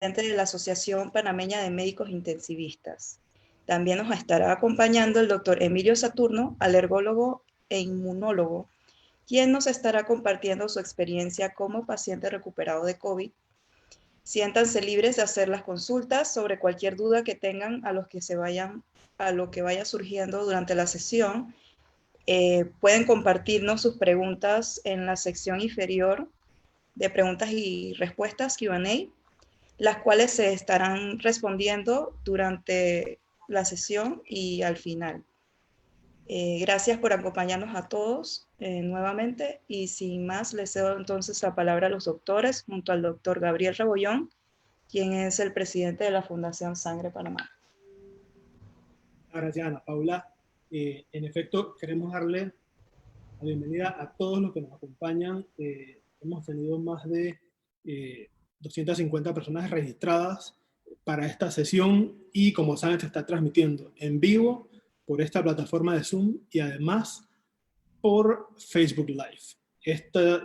de la Asociación Panameña de Médicos Intensivistas. También nos estará acompañando el doctor Emilio Saturno, alergólogo e inmunólogo, quien nos estará compartiendo su experiencia como paciente recuperado de COVID. Siéntanse libres de hacer las consultas sobre cualquier duda que tengan a lo que vaya surgiendo durante la sesión. Pueden compartirnos sus preguntas en la sección inferior de preguntas y respuestas, Q&A, las cuales se estarán respondiendo durante la sesión y al final. Gracias por acompañarnos a todos nuevamente, y sin más les cedo entonces la palabra a los doctores junto al doctor Gabriel Rebollón, quien es el presidente de la Fundación Sangre Panamá. Gracias, Ana Paula. En efecto, queremos darle la bienvenida a todos los que nos acompañan. Hemos tenido más de 250 personas registradas para esta sesión y, como saben, se está transmitiendo en vivo por esta plataforma de Zoom y además por Facebook Live.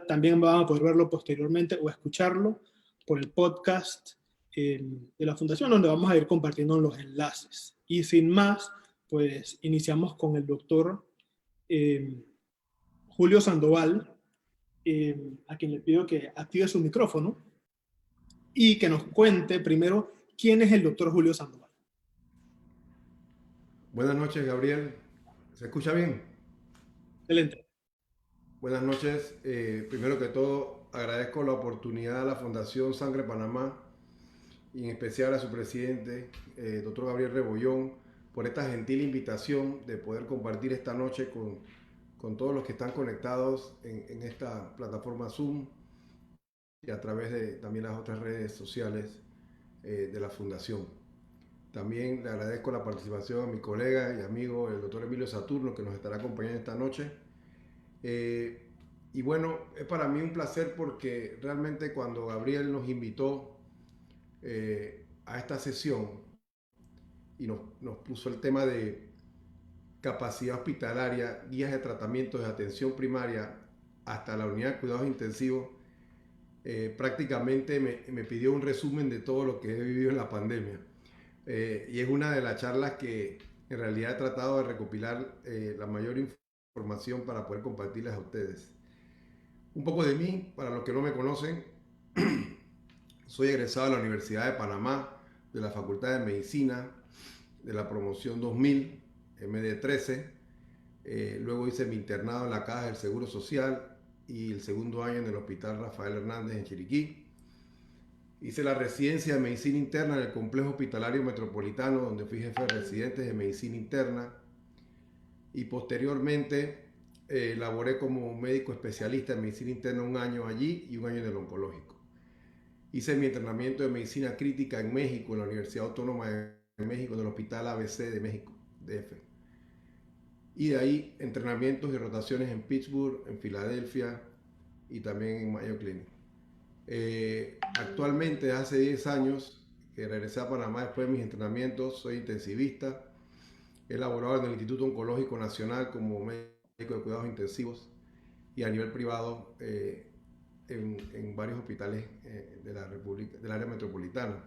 También van a poder verlo posteriormente o escucharlo por el podcast de la Fundación, donde vamos a ir compartiendo los enlaces. Y sin más, pues iniciamos con el doctor Julio Sandoval, a quien le pido que active su micrófono y que nos cuente primero quién es el doctor Julio Sandoval. Buenas noches, Gabriel. ¿Se escucha bien? Excelente. Buenas noches. Primero que todo, agradezco la oportunidad a la Fundación Sangre Panamá y en especial a su presidente, doctor Gabriel Rebollón, por esta gentil invitación de poder compartir esta noche con todos los que están conectados en esta plataforma Zoom y a través de también las otras redes sociales de la Fundación. También le agradezco la participación a mi colega y amigo, el doctor Emilio Saturno, que nos estará acompañando esta noche. Y bueno, es para mí un placer porque realmente cuando Gabriel nos invitó a esta sesión y nos puso el tema de capacidad hospitalaria, guías de tratamiento de atención primaria hasta la unidad de cuidados intensivos, prácticamente me pidió un resumen de todo lo que he vivido en la pandemia. Y es una de las charlas que en realidad he tratado de recopilar la mayor información para poder compartirles a ustedes. Un poco de mí, para los que no me conocen, soy egresado de la Universidad de Panamá, de la Facultad de Medicina, de la promoción 2000, MD13. Luego hice mi internado en la Caja del Seguro Social y el segundo año en el Hospital Rafael Hernández en Chiriquí. Hice la residencia de medicina interna en el complejo hospitalario metropolitano, donde fui jefe de residentes de medicina interna, y posteriormente laboré como médico especialista en medicina interna un año allí y un año en el oncológico. Hice mi entrenamiento de medicina crítica en México, en la Universidad Autónoma de México, en el Hospital ABC de México, DF. Y de ahí entrenamientos y rotaciones en Pittsburgh, en Filadelfia y también en Mayo Clinic. Actualmente, hace 10 años que regresé a Panamá después de mis entrenamientos, soy intensivista. He laborado en el Instituto Oncológico Nacional como médico de cuidados intensivos y a nivel privado en varios hospitales de la República, del área metropolitana.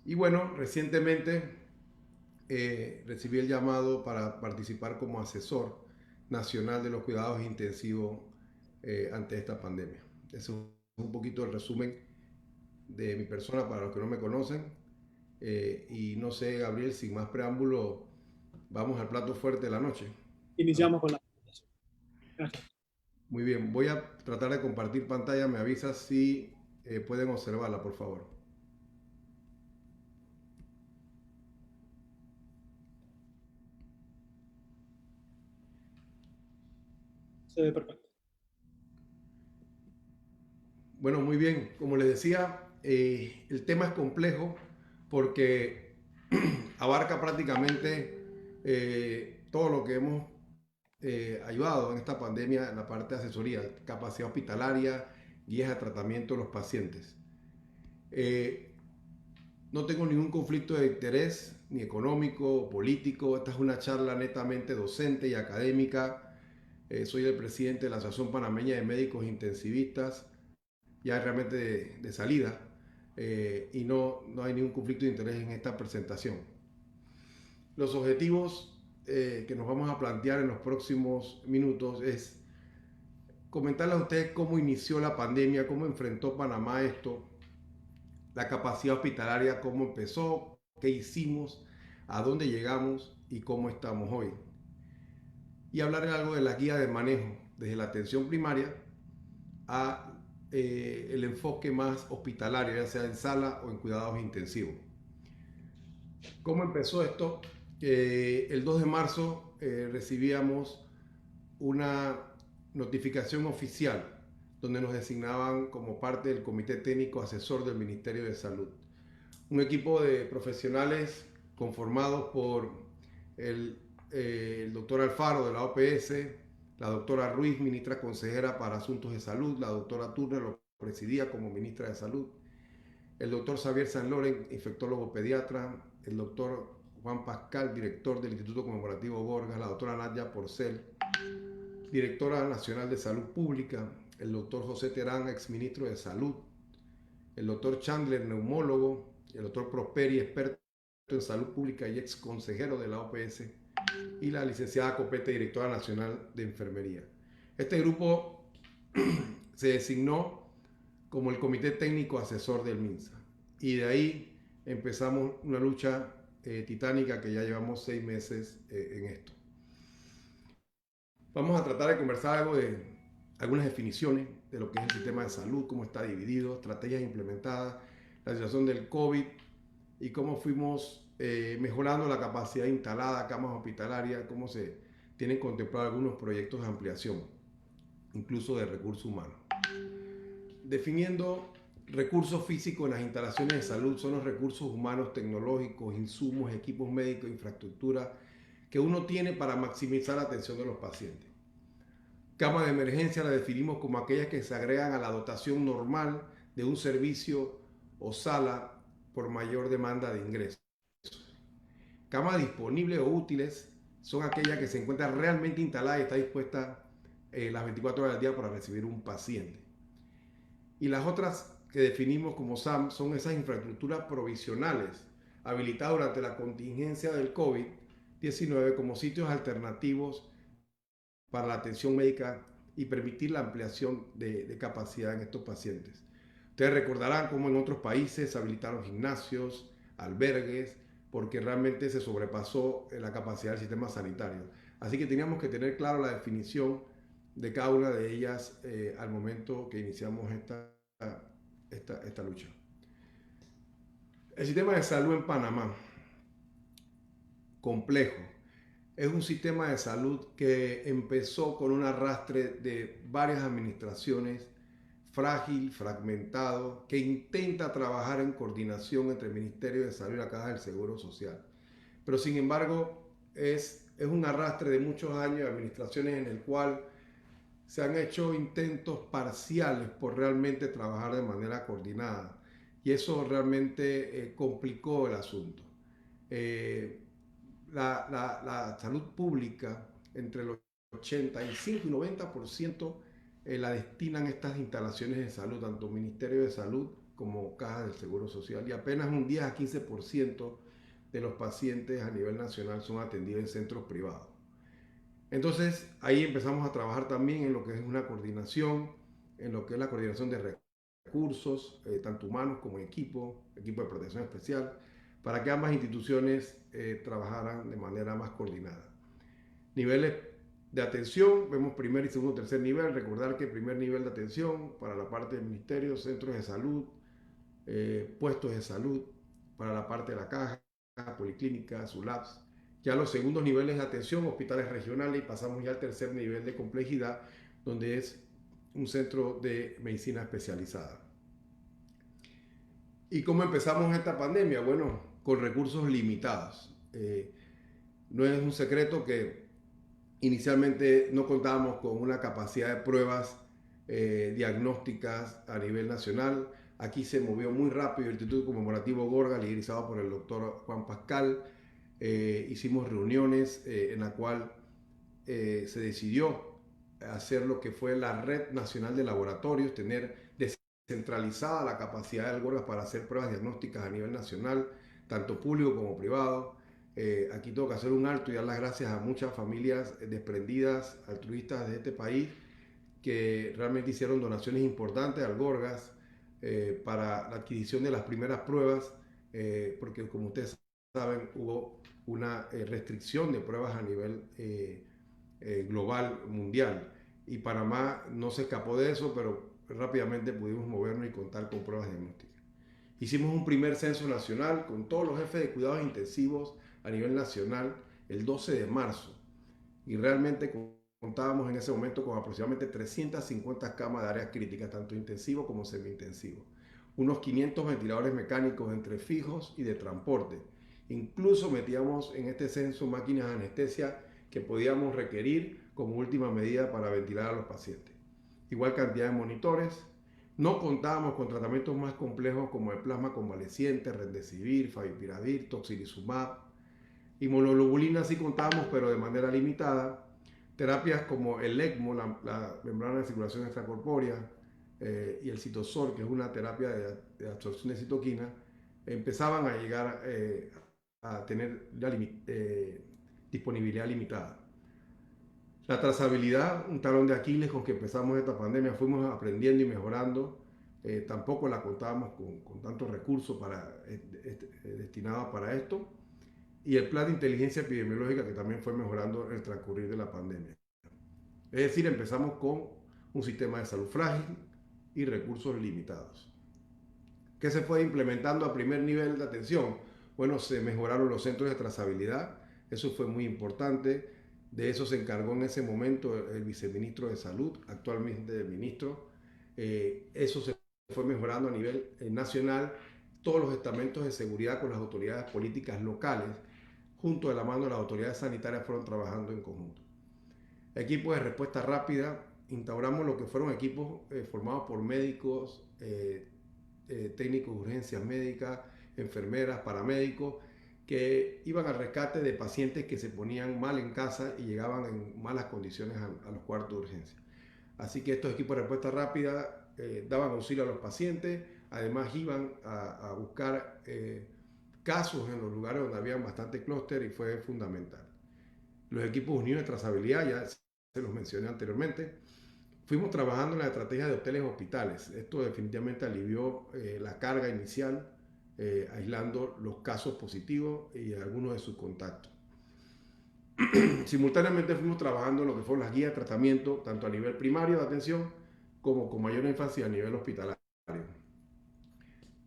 Y bueno, recientemente recibí el llamado para participar como asesor nacional de los cuidados intensivos ante esta pandemia. Eso es un poquito el resumen de mi persona para los que no me conocen. Y no sé, Gabriel, sin más preámbulo, vamos al plato fuerte de la noche. Iniciamos con la presentación. Gracias. Muy bien, voy a tratar de compartir pantalla. Me avisas si pueden observarla, por favor. Se ve perfecto. Bueno, muy bien. Como les decía, el tema es complejo porque abarca prácticamente todo lo que hemos ayudado en esta pandemia en la parte de asesoría, capacidad hospitalaria, guías de tratamiento de los pacientes. No tengo ningún conflicto de interés, ni económico, o político. Esta es una charla netamente docente y académica. Soy el presidente de la Asociación Panameña de Médicos Intensivistas, ya realmente de salida. y no hay ningún conflicto de interés en esta presentación. Los objetivos que nos vamos a plantear en los próximos minutos es comentarles a ustedes cómo inició la pandemia, cómo enfrentó Panamá esto, la capacidad hospitalaria, cómo empezó, qué hicimos, a dónde llegamos y cómo estamos hoy. Y hablarles algo de la guía de manejo, desde la atención primaria a el enfoque más hospitalario, ya sea en sala o en cuidados intensivos. ¿Cómo empezó esto? El 2 de marzo recibíamos una notificación oficial donde nos designaban como parte del Comité Técnico Asesor del Ministerio de Salud. Un equipo de profesionales conformados por el doctor Alfaro de la OPS, la doctora Ruiz, ministra consejera para Asuntos de Salud, la doctora Turner lo presidía como ministra de Salud, el doctor Xavier San Loren, infectólogo pediatra, el doctor Juan Pascal, director del Instituto Conmemorativo Gorgas, la doctora Nadia Porcel, directora nacional de Salud Pública, el doctor José Terán, exministro de Salud, el doctor Chandler, neumólogo, el doctor Prosperi, experto en salud pública y ex consejero de la OPS, y la licenciada Copete, directora nacional de enfermería. Este grupo se designó como el Comité Técnico Asesor del MINSA, y de ahí empezamos una lucha titánica que ya llevamos 6 meses en esto. Vamos a tratar de conversar algo de algunas definiciones de lo que es el sistema de salud, cómo está dividido, estrategias implementadas, la situación del COVID y cómo fuimos mejorando la capacidad instalada, camas hospitalarias, cómo se tienen contemplados algunos proyectos de ampliación, incluso de recursos humanos. Definiendo recursos físicos en las instalaciones de salud, son los recursos humanos, tecnológicos, insumos, equipos médicos, infraestructura que uno tiene para maximizar la atención de los pacientes. Cama de emergencia la definimos como aquellas que se agregan a la dotación normal de un servicio o sala por mayor demanda de ingresos. Camas disponibles o útiles son aquellas que se encuentran realmente instaladas y está dispuesta las 24 horas del día para recibir un paciente. Y las otras que definimos como SAM son esas infraestructuras provisionales habilitadas durante la contingencia del COVID-19 como sitios alternativos para la atención médica y permitir la ampliación de capacidad en estos pacientes. Ustedes recordarán cómo en otros países se habilitaron gimnasios, albergues, porque realmente se sobrepasó la capacidad del sistema sanitario. Así que teníamos que tener claro la definición de cada una de ellas al momento que iniciamos esta lucha. El sistema de salud en Panamá, complejo. Es un sistema de salud que empezó con un arrastre de varias administraciones, frágil, fragmentado, que intenta trabajar en coordinación entre el Ministerio de Salud y la Caja del Seguro Social. Pero sin embargo es un arrastre de muchos años de administraciones en el cual se han hecho intentos parciales por realmente trabajar de manera coordinada. Y eso realmente complicó el asunto. La salud pública, entre el 85 y 90% la destinan estas instalaciones de salud, tanto Ministerio de Salud como Caja del Seguro Social, y apenas un 10 a 15% de los pacientes a nivel nacional son atendidos en centros privados. Entonces ahí empezamos a trabajar también en lo que es una coordinación, en lo que es la coordinación de recursos, tanto humanos como equipo de protección especial, para que ambas instituciones trabajaran de manera más coordinada. Niveles de atención, vemos primer y segundo, tercer nivel. Recordar que el primer nivel de atención para la parte del ministerio, centros de salud, puestos de salud, para la parte de la caja, policlínicas, SULAPS. Ya los segundos niveles de atención, hospitales regionales, y pasamos ya al tercer nivel de complejidad, donde es un centro de medicina especializada. ¿Y cómo empezamos esta pandemia? Bueno, con recursos limitados. No es un secreto que inicialmente no contábamos con una capacidad de pruebas diagnósticas a nivel nacional. Aquí se movió muy rápido el Instituto Conmemorativo Gorgas, liderizado por el doctor Juan Pascal. Hicimos reuniones en la cual se decidió hacer lo que fue la Red Nacional de Laboratorios, tener descentralizada la capacidad del Gorgas para hacer pruebas diagnósticas a nivel nacional, tanto público como privado. Aquí tengo que hacer un alto y dar las gracias a muchas familias desprendidas, altruistas de este país, que realmente hicieron donaciones importantes al Gorgas para la adquisición de las primeras pruebas, porque como ustedes saben, hubo una restricción de pruebas a nivel global, mundial, y Panamá no se escapó de eso, pero rápidamente pudimos movernos y contar con pruebas diagnósticas. Hicimos un primer censo nacional con todos los jefes de cuidados intensivos a nivel nacional el 12 de marzo, y realmente contábamos en ese momento con aproximadamente 350 camas de áreas críticas, tanto intensivo como semi-intensivo, unos 500 ventiladores mecánicos entre fijos y de transporte. Incluso metíamos en este censo máquinas de anestesia que podíamos requerir como última medida para ventilar a los pacientes. Igual cantidad de monitores. No contábamos con tratamientos más complejos como el plasma convaleciente, remdesivir, favipiravir, tocilizumab. Inmunoglobulina sí contábamos, pero de manera limitada. Terapias como el ECMO, la membrana de circulación extracorpórea, y el citosol, que es una terapia de absorción de citoquina, empezaban a llegar a tener ya disponibilidad limitada. La trazabilidad, un talón de Aquiles con que empezamos esta pandemia, fuimos aprendiendo y mejorando. Tampoco la contábamos con tantos recursos destinados para esto. Y el plan de inteligencia epidemiológica, que también fue mejorando el transcurrir de la pandemia. Es decir, empezamos con un sistema de salud frágil y recursos limitados. ¿Qué se fue implementando a primer nivel de atención? Bueno, se mejoraron los centros de trazabilidad, eso fue muy importante. De eso se encargó en ese momento el viceministro de Salud, actualmente el ministro. Eso se fue mejorando a nivel nacional. Todos los estamentos de seguridad con las autoridades políticas locales, junto de la mano de las autoridades sanitarias, fueron trabajando en conjunto. Equipos de respuesta rápida. Instauramos lo que fueron equipos formados por médicos, técnicos de urgencias médicas, enfermeras, paramédicos, que iban al rescate de pacientes que se ponían mal en casa y llegaban en malas condiciones a los cuartos de urgencia. Así que estos equipos de respuesta rápida daban auxilio a los pacientes, además iban a buscar casos en los lugares donde había bastante clúster, y fue fundamental. Los equipos unidos de trazabilidad, ya se los mencioné anteriormente. Fuimos trabajando en la estrategia de hoteles y hospitales. Esto definitivamente alivió la carga inicial, aislando los casos positivos y algunos de sus contactos. Simultáneamente fuimos trabajando en lo que fueron las guías de tratamiento, tanto a nivel primario de atención como con mayor énfasis a nivel hospitalario.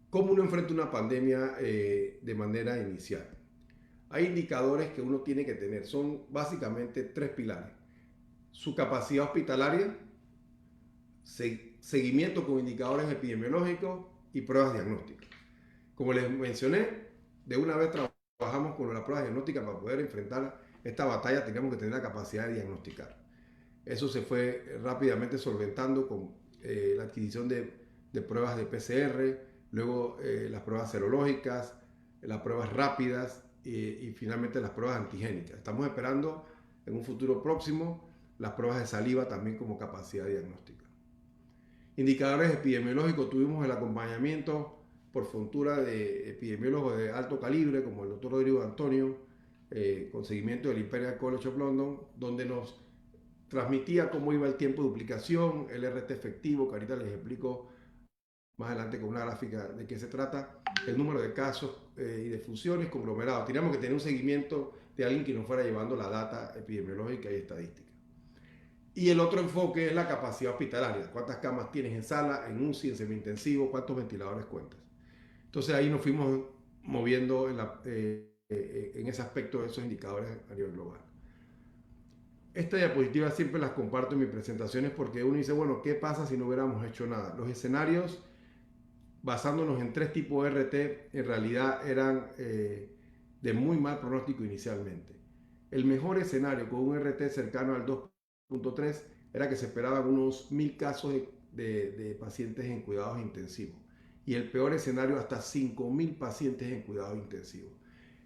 ¿Cómo uno enfrenta una pandemia de manera inicial? Hay indicadores que uno tiene que tener, son básicamente 3 pilares: su capacidad hospitalaria, seguimiento con indicadores epidemiológicos y pruebas diagnósticas. Como les mencioné, de una vez trabajamos con las pruebas diagnósticas. Para poder enfrentar esta batalla teníamos que tener la capacidad de diagnosticar. Eso se fue rápidamente solventando con la adquisición de pruebas de PCR, luego las pruebas serológicas, las pruebas rápidas y finalmente las pruebas antigénicas. Estamos esperando en un futuro próximo las pruebas de saliva también como capacidad diagnóstica. Indicadores epidemiológicos, tuvimos el acompañamiento por fortuna de epidemiólogos de alto calibre como el doctor Rodrigo Antonio, con seguimiento del Imperial College of London, donde nos transmitía cómo iba el tiempo de duplicación, el RT efectivo, que ahorita les explico más adelante con una gráfica de qué se trata, el número de casos y de funciones conglomerados. Teníamos que tener un seguimiento de alguien que nos fuera llevando la data epidemiológica y estadística. Y el otro enfoque es la capacidad hospitalaria. ¿Cuántas camas tienes en sala, en UCI, en semi-intensivo? ¿Cuántos ventiladores cuentas? Entonces ahí nos fuimos moviendo en ese aspecto de esos indicadores a nivel global. Esta diapositiva siempre las comparto en mis presentaciones porque uno dice, bueno, ¿qué pasa si no hubiéramos hecho nada? Los escenarios, basándonos en 3 tipos de RT, en realidad eran de muy mal pronóstico inicialmente. El mejor escenario con un RT cercano al 2.3 era que se esperaban unos 1000 casos de pacientes en cuidados intensivos. Y el peor escenario, hasta 5000 pacientes en cuidados intensivos.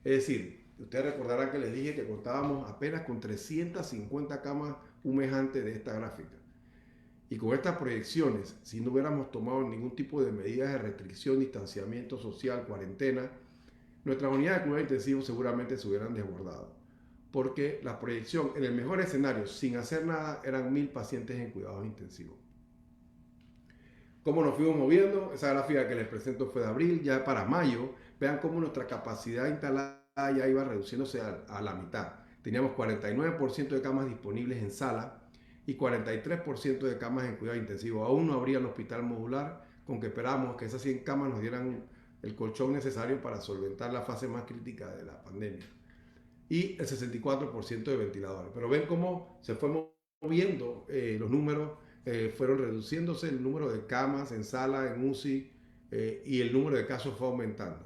Es decir, ustedes recordarán que les dije que contábamos apenas con 350 camas un mes antes de esta gráfica. Y con estas proyecciones, si no hubiéramos tomado ningún tipo de medidas de restricción, distanciamiento social, cuarentena, nuestras unidades de cuidado intensivo seguramente se hubieran desbordado. Porque la proyección, en el mejor escenario, sin hacer nada, eran 1000 pacientes en cuidados intensivos. ¿Cómo nos fuimos moviendo? Esa gráfica que les presento fue de abril, ya para mayo. Vean cómo nuestra capacidad instalada ya iba reduciéndose a la mitad. Teníamos 49% de camas disponibles en sala y 43% de camas en cuidado intensivo. Aún no habría el hospital modular, con que esperamos que esas 100 camas nos dieran el colchón necesario para solventar la fase más crítica de la pandemia. Y el 64% de ventiladores. Pero ven cómo se fue moviendo los números, fueron reduciéndose el número de camas en sala, en UCI, y el número de casos fue aumentando.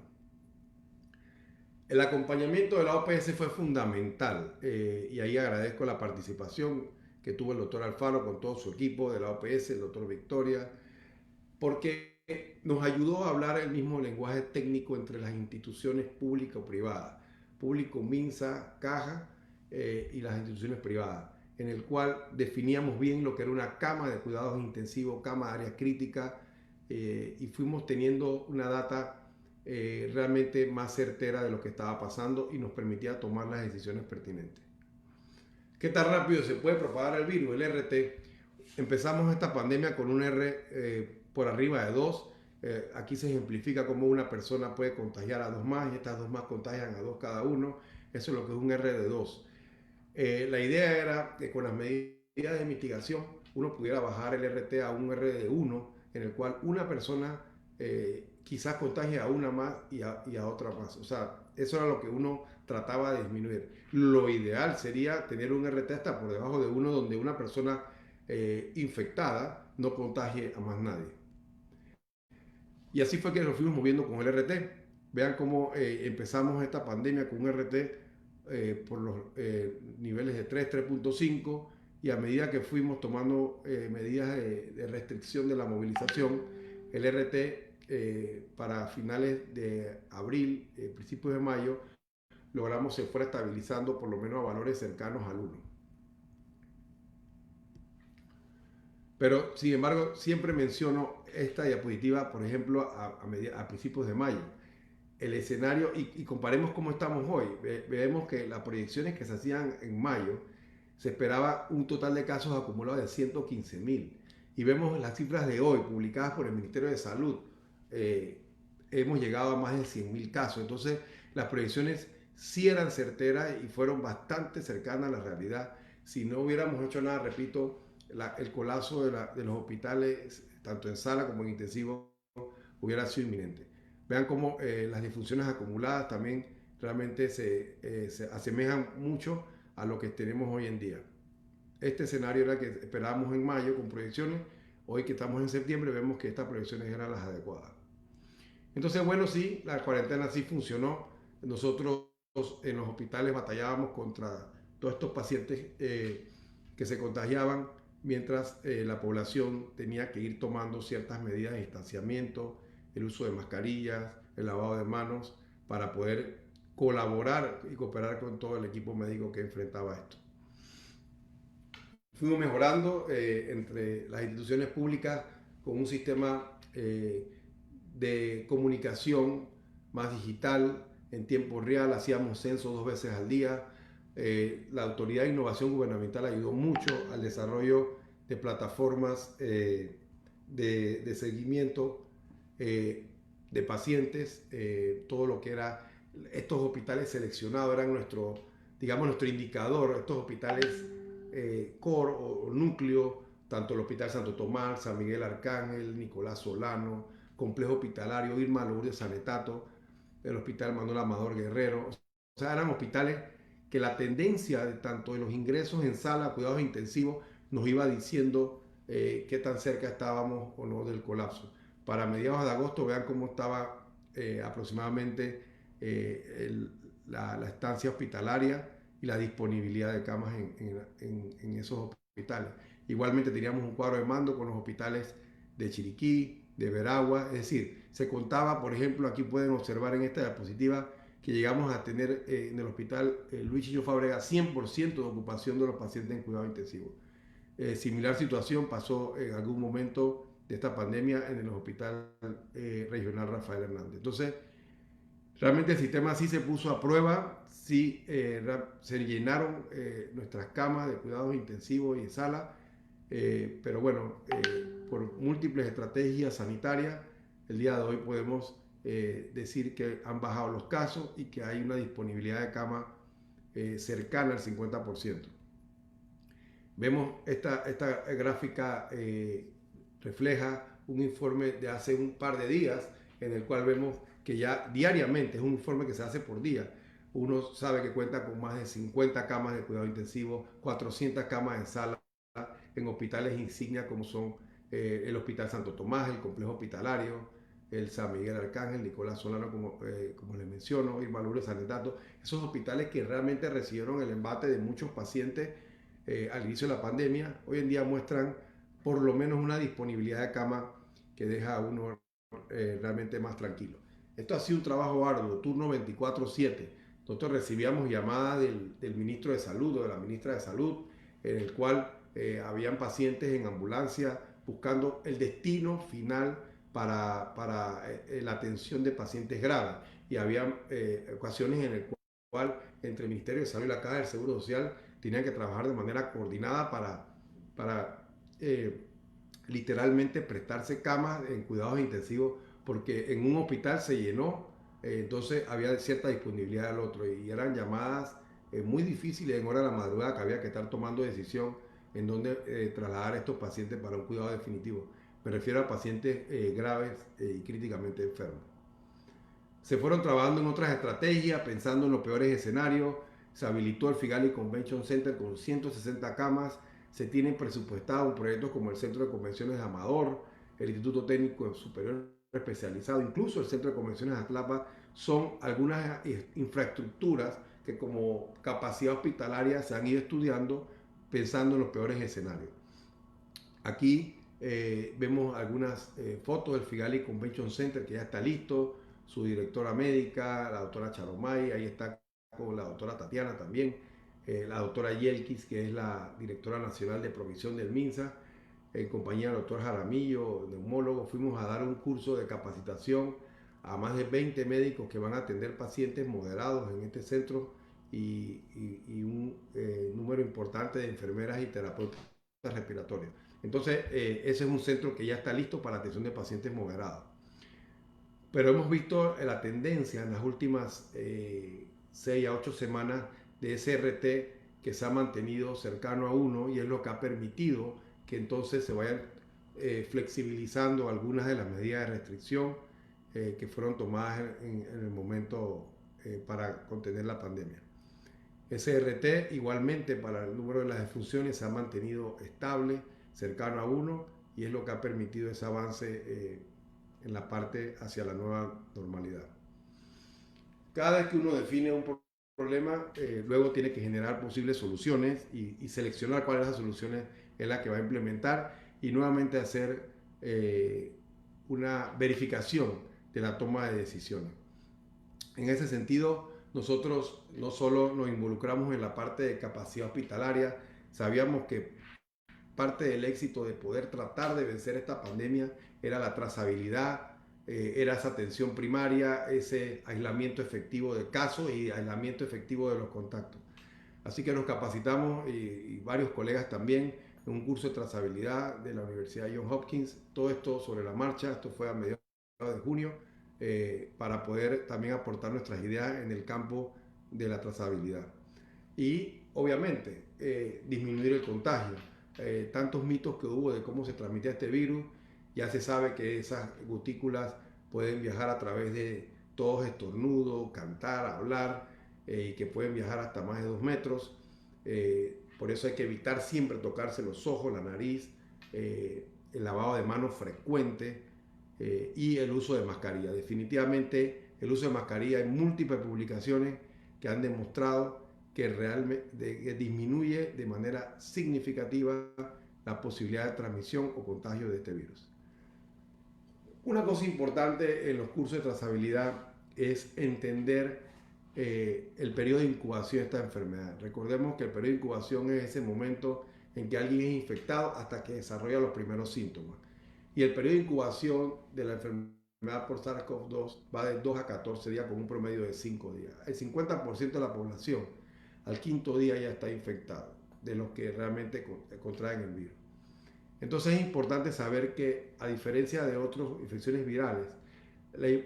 El acompañamiento de la OPS fue fundamental, y ahí agradezco la participación que tuvo el doctor Alfaro con todo su equipo de la OPS, el doctor Victoria, porque nos ayudó a hablar el mismo lenguaje técnico entre las instituciones públicas o privadas, público, MINSA, Caja, y las instituciones privadas, en el cual definíamos bien lo que era una cama de cuidados intensivos, cama de área crítica, y fuimos teniendo una data realmente más certera de lo que estaba pasando y nos permitía tomar las decisiones pertinentes. ¿Qué tan rápido se puede propagar el virus? El RT. Empezamos esta pandemia con un R por arriba de 2. Aquí se ejemplifica cómo una persona puede contagiar a 2 más y estas 2 más contagian a 2 cada uno. Eso es lo que es un R de 2. La idea era que con las medidas de mitigación uno pudiera bajar el RT a un R de 1, en el cual una persona quizás contagie a una más y a otra más. O sea, eso era lo que uno trataba de disminuir. Lo ideal sería tener un RT hasta por debajo de 1, donde una persona infectada no contagie a más nadie. Y así fue que nos fuimos moviendo con el RT. Vean cómo empezamos esta pandemia con un RT por los niveles de 3, 3.5, y a medida que fuimos tomando medidas de restricción de la movilización, el RT para finales de abril, principios de mayo, logramos se fuera estabilizando por lo menos a valores cercanos al 1. Pero, sin embargo, siempre menciono esta diapositiva, por ejemplo, a principios de mayo. El escenario, y comparemos cómo estamos hoy. Vemos que las proyecciones que se hacían en mayo, se esperaba un total de casos acumulados de 115,000. Y vemos las cifras de hoy, publicadas por el Ministerio de Salud. Hemos llegado a más de 100,000 casos. Entonces, las proyecciones sí eran certeras y fueron bastante cercanas a la realidad. Si no hubiéramos hecho nada, repito, el colapso de los hospitales, tanto en sala como en intensivo, hubiera sido inminente. Vean cómo las disfunciones acumuladas también realmente se asemejan mucho a lo que tenemos hoy en día. Este escenario era que esperábamos en mayo con proyecciones. Hoy que estamos en septiembre vemos que estas proyecciones eran las adecuadas. Entonces, bueno, sí, la cuarentena sí funcionó. Nosotros en los hospitales batallábamos contra todos estos pacientes que se contagiaban, mientras la población tenía que ir tomando ciertas medidas de distanciamiento, el uso de mascarillas, el lavado de manos, para poder colaborar y cooperar con todo el equipo médico que enfrentaba esto. Fuimos mejorando entre las instituciones públicas con un sistema de comunicación más digital, en tiempo real, hacíamos censos 2 veces al día. La Autoridad de Innovación Gubernamental ayudó mucho al desarrollo de plataformas de seguimiento de pacientes, todo lo que era estos hospitales seleccionados eran nuestro indicador. Estos hospitales core o núcleo, tanto el Hospital Santo Tomás, San Miguel Arcángel, Nicolás Solano, Complejo Hospitalario Irma Lourdes Sanetato, el Hospital Manuel Amador Guerrero. O sea, eran hospitales que la tendencia de tanto de los ingresos en sala, cuidados intensivos, nos iba diciendo qué tan cerca estábamos o no del colapso. Para mediados de agosto, vean cómo estaba aproximadamente la estancia hospitalaria y la disponibilidad de camas en esos hospitales. Igualmente teníamos un cuadro de mando con los hospitales de Chiriquí, de Veragua, es decir, se contaba, por ejemplo, aquí pueden observar en esta diapositiva que llegamos a tener en el hospital Luis Chicho Fábrega 100% de ocupación de los pacientes en cuidado intensivo. Similar situación pasó en algún momento de esta pandemia en el Hospital Regional Rafael Hernández. Entonces, realmente el sistema sí se puso a prueba, sí se llenaron nuestras camas de cuidados intensivos y de sala, pero bueno, por múltiples estrategias sanitarias, el día de hoy podemos decir que han bajado los casos y que hay una disponibilidad de cama cercana al 50%. Vemos esta gráfica refleja un informe de hace un par de días en el cual vemos que ya diariamente, es un informe que se hace por día, uno sabe que cuenta con más de 50 camas de cuidado intensivo, 400 camas en sala en hospitales insignia como son el Hospital Santo Tomás, el Complejo Hospitalario, el San Miguel Arcángel, Nicolás Solano, como les menciono, Irma Lourdes Sanetato, esos hospitales que realmente recibieron el embate de muchos pacientes al inicio de la pandemia, hoy en día muestran por lo menos una disponibilidad de cama que deja a uno realmente más tranquilo. Esto ha sido un trabajo arduo, turno 24/7. Nosotros recibíamos llamadas del ministro de Salud o de la ministra de Salud, en el cual habían pacientes en ambulancia buscando el destino final para la atención de pacientes graves. Y había ocasiones en el cual entre el Ministerio de Salud y la Caja del Seguro Social tenían que trabajar de manera coordinada para literalmente prestarse camas en cuidados intensivos, porque en un hospital se llenó, entonces había cierta disponibilidad del otro y eran llamadas muy difíciles en hora de la madrugada que había que estar tomando decisión en dónde trasladar a estos pacientes para un cuidado definitivo. Me refiero a pacientes graves y críticamente enfermos. Se fueron trabajando en otras estrategias, pensando en los peores escenarios. Se habilitó el Figali Convention Center con 160 camas. Se tienen presupuestados proyectos como el Centro de Convenciones de Amador, el Instituto Técnico Superior Especializado, incluso el Centro de Convenciones de Atlapa. Son algunas infraestructuras que como capacidad hospitalaria se han ido estudiando pensando en los peores escenarios. Aquí vemos algunas fotos del Figali Convention Center que ya está listo, su directora médica, la doctora Charomay, ahí está con la doctora Tatiana también, la doctora Yelkis, que es la directora nacional de provisión del MINSA, en compañía del doctor Jaramillo, neumólogo. Fuimos a dar un curso de capacitación a más de 20 médicos que van a atender pacientes moderados en este centro y un número importante de enfermeras y terapeutas respiratorios. Entonces, ese es un centro que ya está listo para atención de pacientes moderados. Pero hemos visto la tendencia en las últimas 6 a 8 semanas de SRT que se ha mantenido cercano a 1 y es lo que ha permitido que entonces se vayan flexibilizando algunas de las medidas de restricción que fueron tomadas en el momento para contener la pandemia. SRT igualmente para el número de las defunciones se ha mantenido estable, cercano a 1 y es lo que ha permitido ese avance en la parte hacia la nueva normalidad. Cada vez que uno define un problema, luego tiene que generar posibles soluciones y seleccionar cuáles de esas soluciones es la que va a implementar y nuevamente hacer una verificación de la toma de decisiones. En ese sentido, nosotros no solo nos involucramos en la parte de capacidad hospitalaria, sabíamos que parte del éxito de poder tratar de vencer esta pandemia era la trazabilidad, era esa atención primaria, ese aislamiento efectivo de casos y aislamiento efectivo de los contactos. Así que nos capacitamos y varios colegas también en un curso de trazabilidad de la Universidad Johns Hopkins, todo esto sobre la marcha, esto fue a mediados de junio, para poder también aportar nuestras ideas en el campo de la trazabilidad. Y obviamente disminuir el contagio. Tantos mitos que hubo de cómo se transmite este virus, ya se sabe que esas gotículas pueden viajar a través de tos, estornudo, cantar, hablar, y que pueden viajar hasta más de 2 metros. Por eso hay que evitar siempre tocarse los ojos, la nariz, el lavado de manos frecuente y el uso de mascarilla. Definitivamente el uso de mascarilla, hay múltiples publicaciones que han demostrado que realmente disminuye de manera significativa la posibilidad de transmisión o contagio de este virus. Una cosa importante en los cursos de trazabilidad es entender el periodo de incubación de esta enfermedad. Recordemos que el periodo de incubación es ese momento en que alguien es infectado hasta que desarrolla los primeros síntomas. Y el periodo de incubación de la enfermedad por SARS-CoV-2 va de 2 a 14 días con un promedio de 5 días. El 50% de la población al quinto día ya está infectado, de los que realmente contraen el virus. Entonces es importante saber que, a diferencia de otras infecciones virales,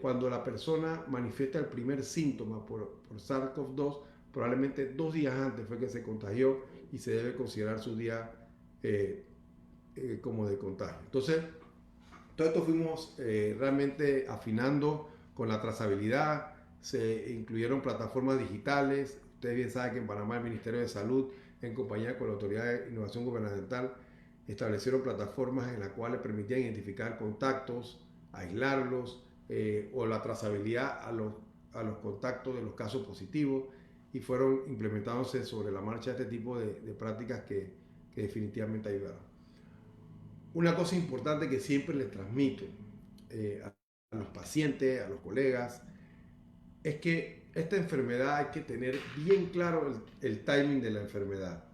cuando la persona manifiesta el primer síntoma por SARS-CoV-2, probablemente 2 días antes fue que se contagió y se debe considerar su día como de contagio. Entonces, todo esto fuimos realmente afinando con la trazabilidad, se incluyeron plataformas digitales. Ustedes bien saben que en Panamá el Ministerio de Salud, en compañía con la Autoridad de Innovación Gubernamental, establecieron plataformas en las cuales permitían identificar contactos, aislarlos, o la trazabilidad a los contactos de los casos positivos, y fueron implementándose sobre la marcha este tipo de prácticas que definitivamente ayudaron. Una cosa importante que siempre les transmito a los pacientes, a los colegas, es que esta enfermedad hay que tener bien claro el timing de la enfermedad.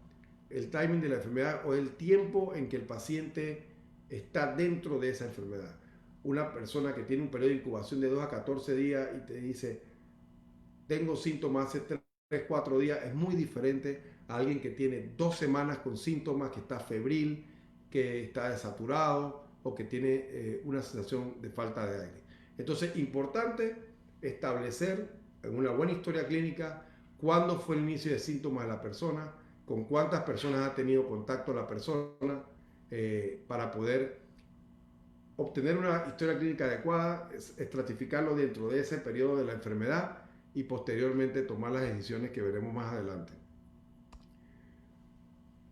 El timing de la enfermedad, o el tiempo en que el paciente está dentro de esa enfermedad. Una persona que tiene un periodo de incubación de 2 a 14 días y te dice, tengo síntomas hace 3, 4 días, es muy diferente a alguien que tiene 2 semanas con síntomas, que está febril, que está desaturado o que tiene una sensación de falta de aire. Entonces, importante establecer en una buena historia clínica cuándo fue el inicio de síntomas de la persona, con cuántas personas ha tenido contacto la persona, para poder obtener una historia clínica adecuada, estratificarlo dentro de ese periodo de la enfermedad y posteriormente tomar las decisiones que veremos más adelante.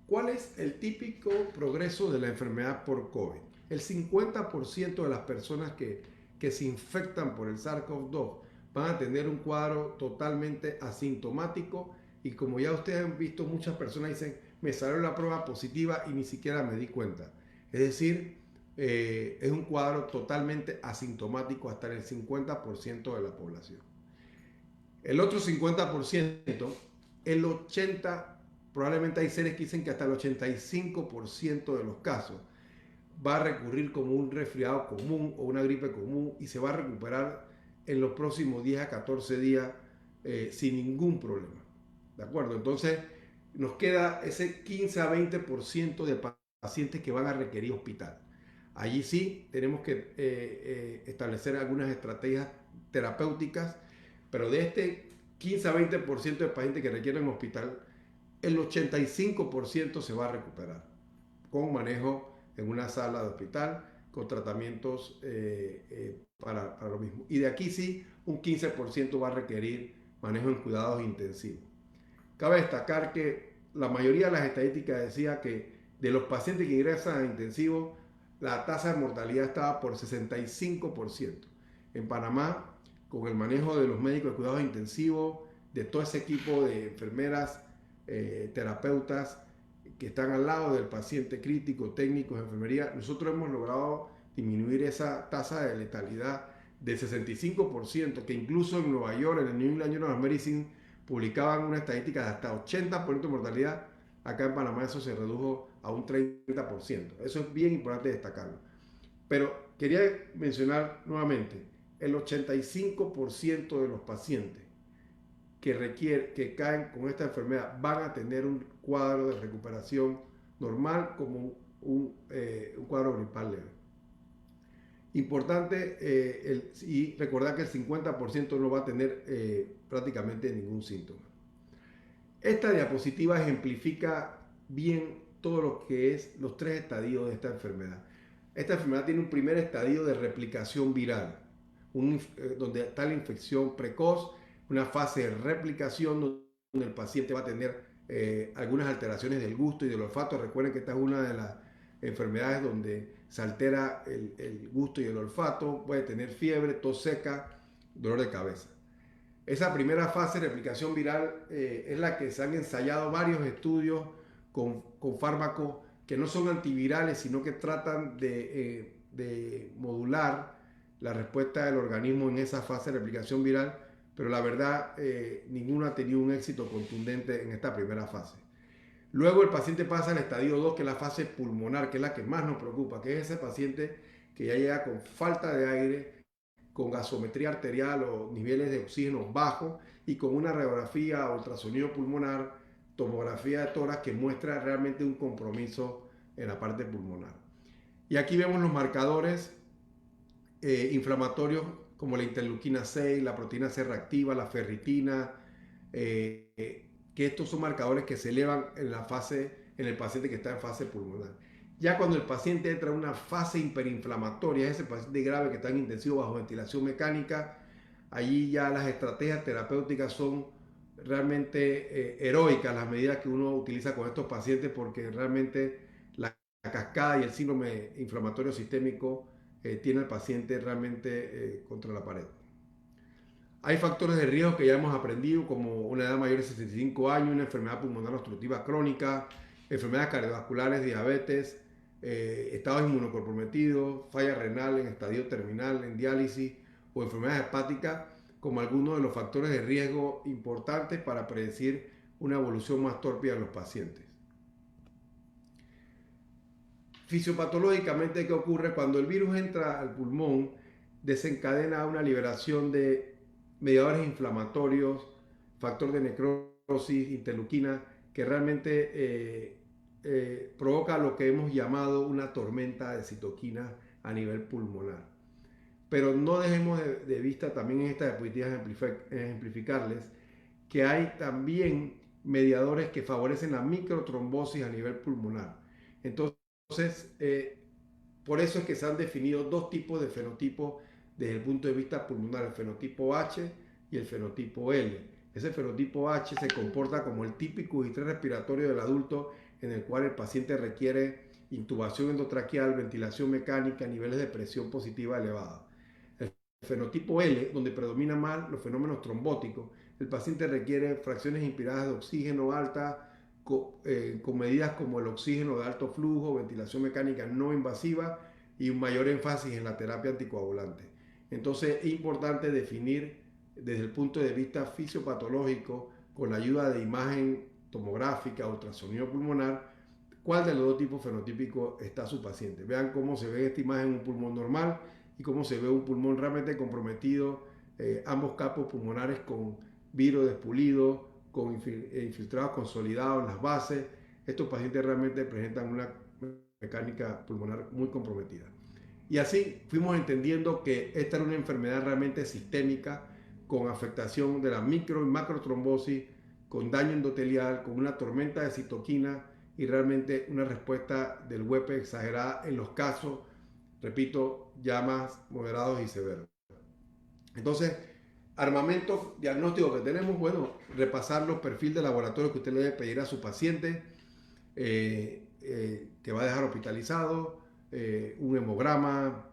¿Cuál es el típico progreso de la enfermedad por COVID? El 50% de las personas que se infectan por el SARS-CoV-2 van a tener un cuadro totalmente asintomático, y como ya ustedes han visto, muchas personas dicen, me salió la prueba positiva y ni siquiera me di cuenta. Es decir, es un cuadro totalmente asintomático hasta el 50% de la población. El otro 50%, el 80%, probablemente hay seres que dicen que hasta el 85% de los casos va a recurrir como un resfriado común o una gripe común y se va a recuperar en los próximos 10 a 14 días sin ningún problema. ¿De acuerdo? Entonces nos queda ese 15 a 20% de pacientes que van a requerir hospital. Allí sí tenemos que establecer algunas estrategias terapéuticas, pero de este 15 a 20% de pacientes que requieren hospital, el 85% se va a recuperar con manejo en una sala de hospital, con tratamientos para lo mismo. Y de aquí sí, un 15% va a requerir manejo en cuidados intensivos. Cabe destacar que la mayoría de las estadísticas decía que de los pacientes que ingresan a intensivos, la tasa de mortalidad estaba por 65%. En Panamá, con el manejo de los médicos de cuidados intensivos, de todo ese equipo de enfermeras, terapeutas que están al lado del paciente crítico, técnicos de enfermería, nosotros hemos logrado disminuir esa tasa de letalidad del 65%, que incluso en Nueva York, en el New England Journal of Medicine, publicaban una estadística de hasta 80% de mortalidad. Acá en Panamá eso se redujo a un 30%. Eso es bien importante destacarlo. Pero quería mencionar nuevamente, el 85% de los pacientes que caen con esta enfermedad van a tener un cuadro de recuperación normal, como un cuadro gripal leve. Importante y recordar que el 50% no va a tener prácticamente ningún síntoma. Esta diapositiva ejemplifica bien todo lo que es los 3 estadios de esta enfermedad. Esta enfermedad tiene un primer estadio de replicación viral, donde está la infección precoz, una fase de replicación donde el paciente va a tener algunas alteraciones del gusto y del olfato. Recuerden que esta es una de las enfermedades donde se altera el gusto y el olfato, puede tener fiebre, tos seca, dolor de cabeza. Esa primera fase de replicación viral es la que se han ensayado varios estudios con fármacos que no son antivirales, sino que tratan de modular la respuesta del organismo en esa fase de replicación viral, pero la verdad ninguno ha tenido un éxito contundente en esta primera fase. Luego el paciente pasa al estadio 2, que es la fase pulmonar, que es la que más nos preocupa, que es ese paciente que ya llega con falta de aire, con gasometría arterial o niveles de oxígeno bajos y con una radiografía, ultrasonido pulmonar, tomografía de tórax que muestra realmente un compromiso en la parte pulmonar. Y aquí vemos los marcadores inflamatorios como la interleuquina 6, la proteína C reactiva, la ferritina, que estos son marcadores que se elevan en el paciente que está en fase pulmonar. Ya cuando el paciente entra en una fase hiperinflamatoria, ese paciente grave que está en intensivo bajo ventilación mecánica, allí ya las estrategias terapéuticas son realmente heroicas, las medidas que uno utiliza con estos pacientes, porque realmente la cascada y el síndrome inflamatorio sistémico tiene al paciente realmente contra la pared. Hay factores de riesgo que ya hemos aprendido, como una edad mayor de 65 años, una enfermedad pulmonar obstructiva crónica, enfermedades cardiovasculares, diabetes, estados inmunocomprometidos, falla renal en estadio terminal, en diálisis o enfermedades hepáticas, como algunos de los factores de riesgo importantes para predecir una evolución más tórpida en los pacientes. Fisiopatológicamente, ¿qué ocurre? Cuando el virus entra al pulmón, desencadena una liberación de mediadores inflamatorios, factor de necrosis, interleuquina, que realmente provoca lo que hemos llamado una tormenta de citoquinas a nivel pulmonar. Pero no dejemos de vista también en estas diapositivas ejemplificarles que hay también mediadores que favorecen la microtrombosis a nivel pulmonar. Entonces, por eso es que se han definido dos tipos de fenotipos desde el punto de vista pulmonar, el fenotipo H y el fenotipo L. Ese fenotipo H se comporta como el típico estrés respiratorio del adulto, en el cual el paciente requiere intubación endotraqueal, ventilación mecánica, niveles de presión positiva elevada. El fenotipo L, donde predominan más los fenómenos trombóticos, el paciente requiere fracciones inspiradas de oxígeno altas, con medidas como el oxígeno de alto flujo, ventilación mecánica no invasiva y un mayor énfasis en la terapia anticoagulante. Entonces es importante definir desde el punto de vista fisiopatológico, con la ayuda de imagen tomográfica, ultrasonido pulmonar, cuál de los dos tipos fenotípicos está su paciente. Vean cómo se ve en esta imagen un pulmón normal y cómo se ve un pulmón realmente comprometido, ambos capos pulmonares con virus despulido, con infiltrados consolidados en las bases. Estos pacientes realmente presentan una mecánica pulmonar muy comprometida. Y así fuimos entendiendo que esta era una enfermedad realmente sistémica, con afectación de la micro y macrotrombosis, con daño endotelial, con una tormenta de citoquina y realmente una respuesta del huésped exagerada en los casos, repito, ya más moderados y severos. Entonces, armamento diagnóstico que tenemos, bueno, repasar los perfiles de laboratorio que usted le debe pedir a su paciente, que va a dejar hospitalizado, un hemograma,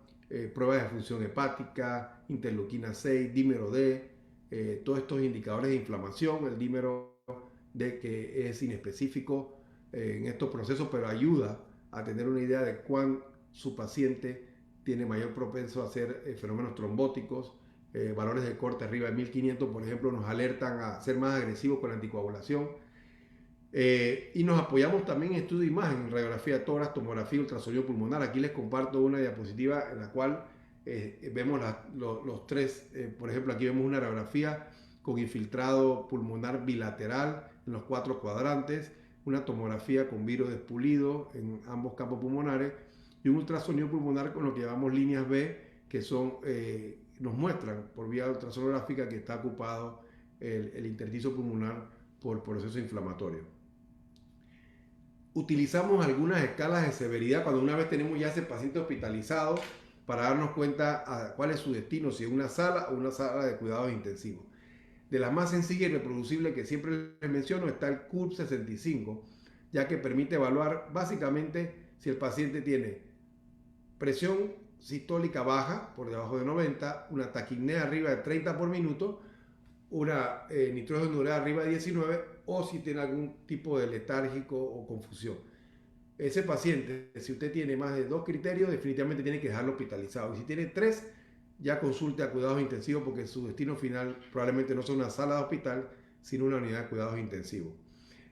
pruebas de función hepática, interleuquina 6, dímero D, todos estos indicadores de inflamación, el dímero D que es inespecífico en estos procesos, pero ayuda a tener una idea de cuán su paciente tiene mayor propenso a hacer fenómenos trombóticos. Valores de corte arriba de 1500, por ejemplo, nos alertan a ser más agresivos con la anticoagulación. Y nos apoyamos también en estudio de imagen, radiografía de tórax, tomografía, ultrasonido pulmonar. Aquí les comparto una diapositiva en la cual vemos los tres. Por ejemplo, aquí vemos una radiografía con infiltrado pulmonar bilateral en los 4 cuadrantes, una tomografía con virus despulido en ambos campos pulmonares y un ultrasonido pulmonar con lo que llamamos líneas B, que son nos muestran por vía ultrasonográfica que está ocupado el intersticio pulmonar por proceso inflamatorio. Utilizamos algunas escalas de severidad cuando una vez tenemos ya ese paciente hospitalizado para darnos cuenta a cuál es su destino, si es una sala o una sala de cuidados intensivos. De las más sencillas y reproducibles que siempre les menciono está el CURB 65, ya que permite evaluar básicamente si el paciente tiene presión sistólica baja, por debajo de 90, una taquipnea arriba de 30 por minuto, una nitrógeno urea arriba de 19 o si tiene algún tipo de letárgico o confusión. Ese paciente, si usted tiene más de 2 criterios, definitivamente tiene que dejarlo hospitalizado. Y si tiene 3, ya consulte a cuidados intensivos porque su destino final probablemente no sea una sala de hospital, sino una unidad de cuidados intensivos.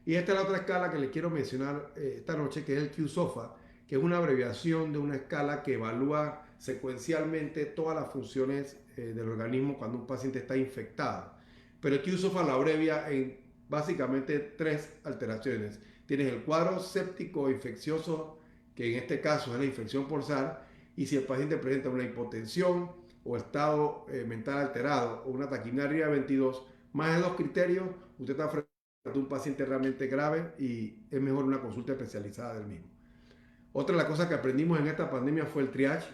Y esta es la otra escala que les quiero mencionar esta noche, que es el QSOFA, que es una abreviación de una escala que evalúa secuencialmente todas las funciones del organismo cuando un paciente está infectado. Pero el QSOFA lo abrevia en básicamente 3 alteraciones. Tienes el cuadro séptico infeccioso, que en este caso es la infección por SARS, y si el paciente presenta una hipotensión o estado mental alterado o una taquicardia 22, más de 2 criterios, usted está frente a un paciente realmente grave y es mejor una consulta especializada del mismo. Otra de las cosas que aprendimos en esta pandemia fue el triage.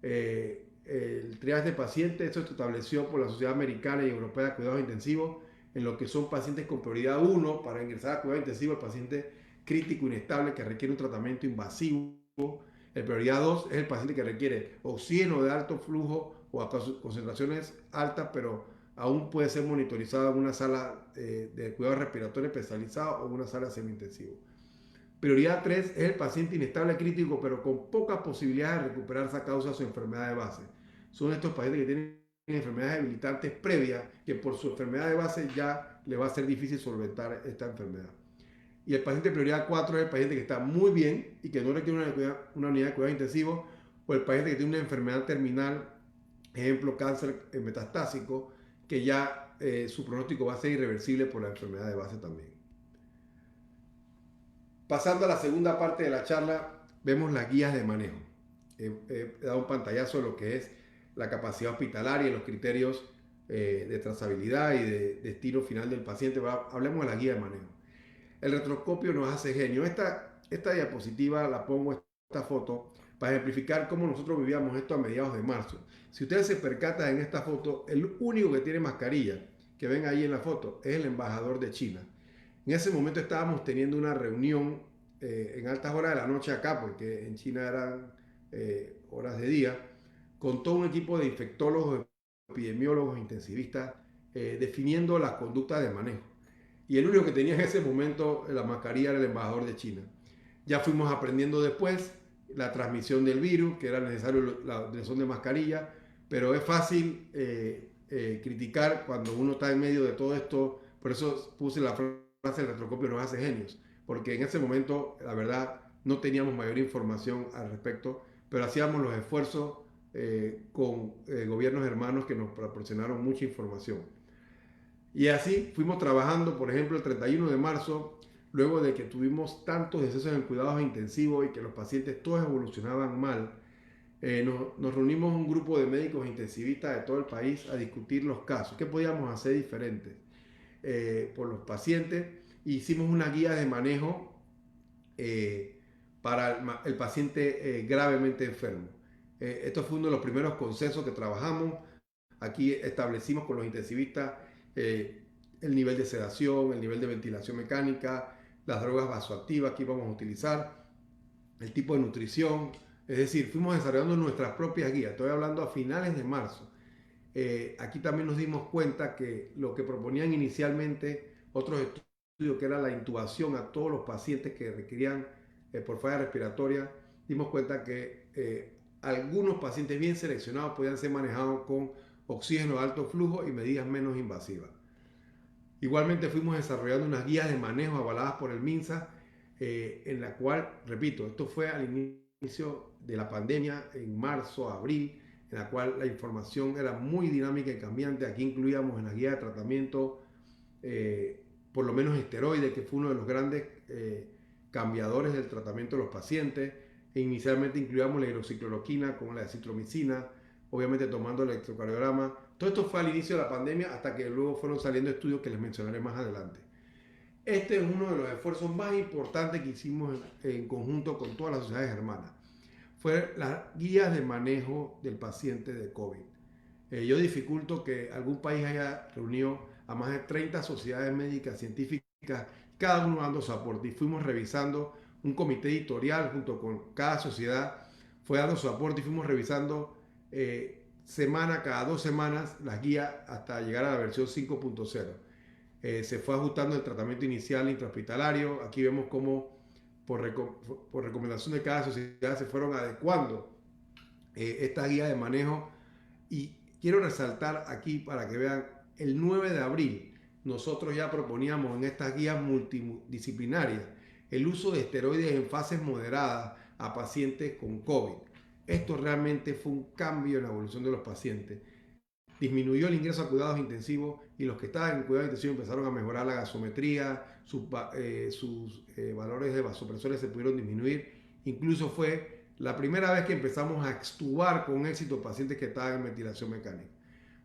El triage de pacientes, esto se estableció por la Sociedad Americana y Europea de Cuidados Intensivos, en lo que son pacientes con prioridad 1 para ingresar a cuidado intensivo, el paciente crítico inestable que requiere un tratamiento invasivo. El prioridad 2 es el paciente que requiere oxígeno de alto flujo o a concentraciones altas, pero aún puede ser monitorizado en una sala de cuidado respiratorio especializado o en una sala semi-intensivo. Prioridad 3 es el paciente inestable crítico, pero con pocas posibilidades de recuperarse a causa de su enfermedad de base. Son estos pacientes que tienen enfermedades debilitantes previas, que por su enfermedad de base ya le va a ser difícil solventar esta enfermedad. Y el paciente prioridad 4 es el paciente que está muy bien y que no requiere una unidad de cuidado intensivo, o el paciente que tiene una enfermedad terminal, ejemplo cáncer metastásico, que ya su pronóstico va a ser irreversible por la enfermedad de base también. Pasando a la segunda parte de la charla, vemos las guías de manejo. He dado un pantallazo de lo que es la capacidad hospitalaria y los criterios de trazabilidad y de destino final del paciente. Hablemos de la guía de manejo. El retroscopio nos hace genio. Esta diapositiva la pongo, esta foto, para ejemplificar cómo nosotros vivíamos esto a mediados de marzo. Si ustedes se percatan en esta foto, el único que tiene mascarilla, que ven ahí en la foto, es el embajador de China. En ese momento estábamos teniendo una reunión en altas horas de la noche acá, porque en China eran horas de día, con todo un equipo de infectólogos, epidemiólogos, intensivistas, definiendo las conductas de manejo. Y el único que tenía en ese momento la mascarilla era el embajador de China. Ya fuimos aprendiendo después la transmisión del virus, que era necesario la utilización de mascarilla, pero es fácil criticar cuando uno está en medio de todo esto. Por eso puse la frase: el retroscopio nos hace genios, porque en ese momento, la verdad, no teníamos mayor información al respecto, pero hacíamos los esfuerzos con gobiernos hermanos que nos proporcionaron mucha información. Y así fuimos trabajando. Por ejemplo, el 31 de marzo, luego de que tuvimos tantos decesos en cuidados intensivos y que los pacientes todos evolucionaban mal, nos reunimos un grupo de médicos intensivistas de todo el país a discutir los casos, qué podíamos hacer diferente por los pacientes. Hicimos una guía de manejo para el paciente gravemente enfermo. Esto fue uno de los primeros consensos que trabajamos. Aquí establecimos con los intensivistas el nivel de sedación, el nivel de ventilación mecánica, las drogas vasoactivas que íbamos a utilizar, el tipo de nutrición. Es decir, fuimos desarrollando nuestras propias guías. Estoy hablando a finales de marzo. Aquí también nos dimos cuenta que lo que proponían inicialmente otros estudios, que era la intubación a todos los pacientes que requerían por falla respiratoria, dimos cuenta que algunos pacientes bien seleccionados podían ser manejados con oxígeno de alto flujo y medidas menos invasivas. Igualmente fuimos desarrollando unas guías de manejo avaladas por el MINSA, en la cual, repito, esto fue al inicio de la pandemia, en marzo, abril, en la cual la información era muy dinámica y cambiante. Aquí incluíamos en la guía de tratamiento por lo menos esteroides, que fue uno de los grandes cambiadores del tratamiento de los pacientes. E inicialmente incluíamos la hidroxicloroquina con la acitromicina, obviamente tomando el electrocardiograma. Todo esto fue al inicio de la pandemia, hasta que luego fueron saliendo estudios que les mencionaré más adelante. Este es uno de los esfuerzos más importantes que hicimos en conjunto con todas las sociedades hermanas. Fue las guías de manejo del paciente de COVID. Yo dificulto que algún país haya reunido a más de 30 sociedades médicas científicas, cada uno dando su aporte, y fuimos revisando. Un comité editorial junto con cada sociedad fue dando su aporte y fuimos revisando cada 2 semanas las guías hasta llegar a la versión 5.0. Se fue ajustando el tratamiento inicial intrahospitalario. Aquí vemos cómo por recomendación de cada sociedad se fueron adecuando esta guía de manejo. Y quiero resaltar aquí para que vean, el 9 de abril nosotros ya proponíamos en estas guías multidisciplinarias el uso de esteroides en fases moderadas a pacientes con COVID. Esto realmente fue un cambio en la evolución de los pacientes. Disminuyó el ingreso a cuidados intensivos y los que estaban en cuidados intensivos empezaron a mejorar la gasometría, sus valores de vasopresores se pudieron disminuir. Incluso fue la primera vez que empezamos a extubar con éxito pacientes que estaban en ventilación mecánica.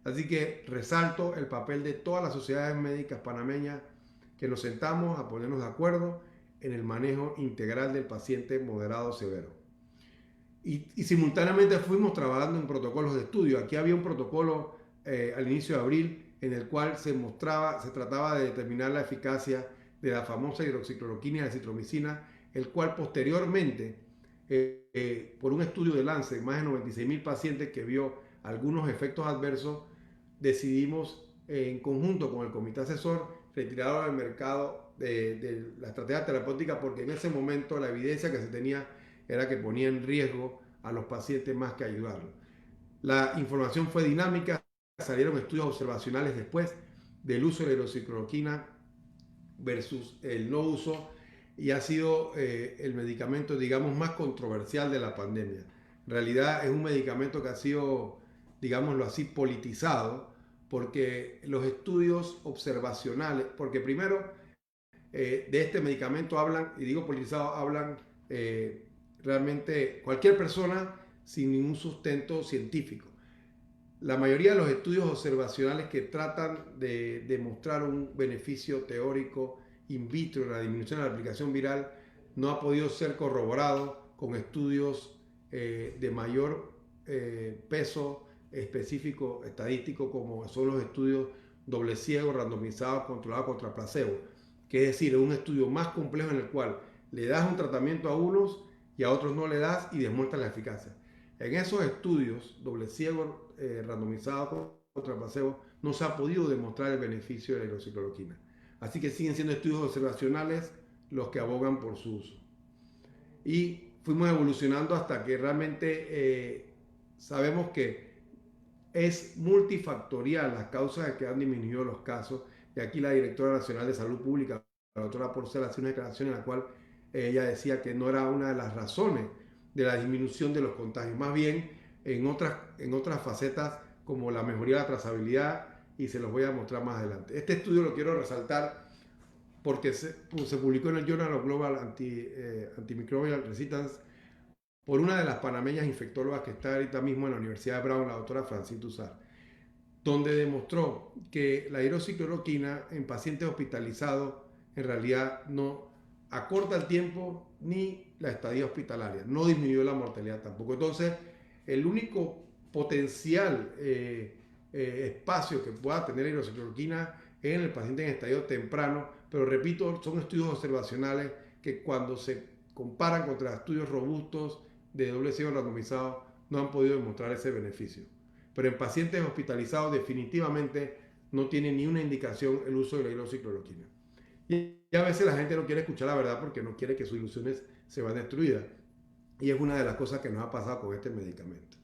Así que resalto el papel de todas las sociedades médicas panameñas que nos sentamos a ponernos de acuerdo en el manejo integral del paciente moderado severo. Y simultáneamente fuimos trabajando en protocolos de estudio. Aquí había un protocolo al inicio de abril en el cual se trataba de determinar la eficacia de la famosa hidroxicloroquina y la citromicina, el cual posteriormente, por un estudio de Lancet, más de 96.000 pacientes que vio algunos efectos adversos, decidimos en conjunto con el comité asesor retirarlo del mercado de la estrategia terapéutica, porque en ese momento la evidencia que se tenía era que ponía en riesgo a los pacientes más que ayudarlos. La información fue dinámica, salieron estudios observacionales después del uso de la hidroxicloroquina versus el no uso, y ha sido el medicamento, digamos, más controversial de la pandemia. En realidad es un medicamento que ha sido, digámoslo así, politizado, porque los estudios observacionales, porque primero de este medicamento hablan, y digo politizado, hablan realmente cualquier persona sin ningún sustento científico. La mayoría de los estudios observacionales que tratan de demostrar un beneficio teórico in vitro en la disminución de la aplicación viral no ha podido ser corroborado con estudios de mayor peso específico estadístico, como son los estudios doble ciego, randomizados, controlados contra placebo, que es decir, un estudio más complejo en el cual le das un tratamiento a unos y a otros no le das y demuestras la eficacia. En esos estudios doble ciego, randomizados contra placebo, no se ha podido demostrar el beneficio de la hidroxicloroquina. Así que siguen siendo estudios observacionales los que abogan por su uso. Y fuimos evolucionando hasta que realmente sabemos que es multifactorial las causas de que han disminuido los casos. Y aquí la directora nacional de salud pública, la doctora Porcel, hace una declaración en la cual ella decía que no era una de las razones de la disminución de los contagios, más bien en otras facetas como la mejoría de la trazabilidad, y se los voy a mostrar más adelante. Este estudio lo quiero resaltar porque se publicó en el Journal of Global Antimicrobial Resistance por una de las panameñas infectólogas que está ahorita mismo en la Universidad de Brown, la doctora Francine Tussar, donde demostró que la hidroxicloroquina en pacientes hospitalizados en realidad no acorta el tiempo ni la estadía hospitalaria, no disminuyó la mortalidad tampoco. Entonces, el único potencial espacio que pueda tener la hidroxicloroquina es en el paciente en estadio temprano, pero repito, son estudios observacionales que cuando se comparan contra estudios robustos de doble ciego randomizado no han podido demostrar ese beneficio. Pero en pacientes hospitalizados definitivamente no tiene ni una indicación el uso de la hidroxicloroquina. Y a veces la gente no quiere escuchar la verdad porque no quiere que sus ilusiones se van destruidas. Y es una de las cosas que nos ha pasado con este medicamento.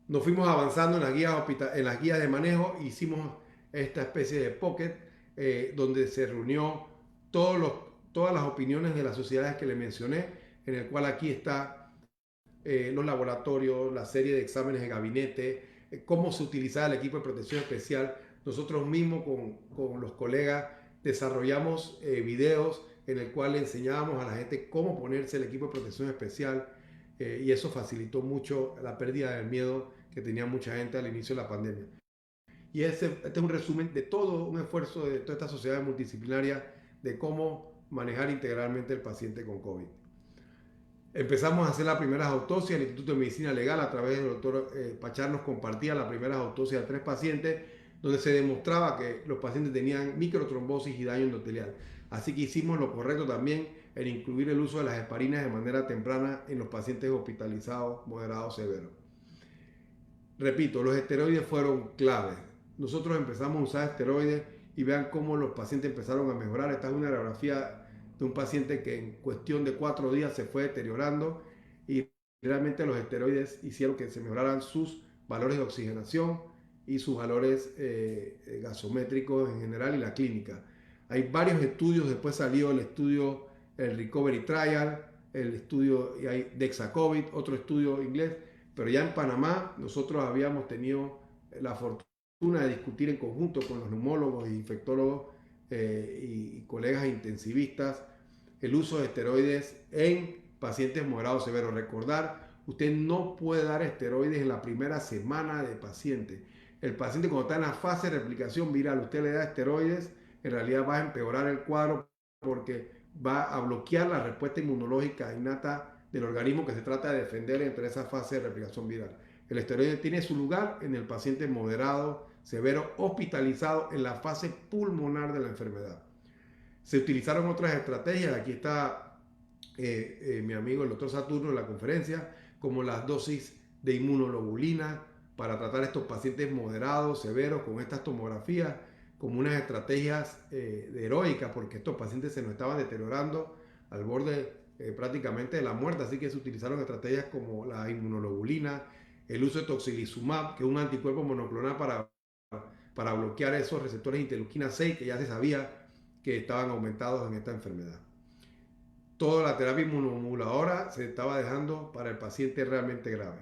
Nos fuimos avanzando en las guías de manejo, hicimos esta especie de pocket donde se reunió todas las opiniones de las sociedades que le mencioné, en el cual aquí está los laboratorios, la serie de exámenes de gabinete, cómo se utilizaba el equipo de protección especial. Nosotros mismos con los colegas desarrollamos videos en el cual le enseñábamos a la gente cómo ponerse el equipo de protección especial, y eso facilitó mucho la pérdida del miedo que tenía mucha gente al inicio de la pandemia. Y este es un resumen de todo un esfuerzo de toda esta sociedad multidisciplinaria de cómo manejar integralmente el paciente con COVID. Empezamos a hacer las primeras autopsias. El Instituto de Medicina Legal, a través del doctor Pachar, nos compartía las primeras autopsias de 3 pacientes, donde se demostraba que los pacientes tenían microtrombosis y daño endotelial. Así que hicimos lo correcto también en incluir el uso de las heparinas de manera temprana en los pacientes hospitalizados moderados severos. Repito, los esteroides fueron claves. Nosotros empezamos a usar esteroides y vean cómo los pacientes empezaron a mejorar. Esta es una radiografía de un paciente que en cuestión de 4 días se fue deteriorando, y realmente los esteroides hicieron que se mejoraran sus valores de oxigenación y sus valores gasométricos en general y la clínica. Hay varios estudios, después salió el estudio, el Recovery Trial, el estudio, y hay Dexacovid, otro estudio inglés, pero ya en Panamá nosotros habíamos tenido la fortuna de discutir en conjunto con los neumólogos e infectólogos y colegas intensivistas el uso de esteroides en pacientes moderados severos. Recordar, usted no puede dar esteroides en la primera semana de paciente. El paciente cuando está en la fase de replicación viral, usted le da esteroides, en realidad va a empeorar el cuadro porque va a bloquear la respuesta inmunológica innata del organismo que se trata de defender entre esa fase de replicación viral. El esteroide tiene su lugar en el paciente moderado, severo, hospitalizado en la fase pulmonar de la enfermedad. Se utilizaron otras estrategias, aquí está mi amigo el doctor Saturno en la conferencia, como las dosis de inmunoglobulina para tratar a estos pacientes moderados, severos, con estas tomografías, como unas estrategias heroicas, porque estos pacientes se nos estaban deteriorando al borde prácticamente de la muerte, así que se utilizaron estrategias como la inmunoglobulina, el uso de tocilizumab, que es un anticuerpo monoclonal para bloquear esos receptores de interleuquina 6, que ya se sabía que estaban aumentados en esta enfermedad. Toda la terapia inmunomoduladora se estaba dejando para el paciente realmente grave.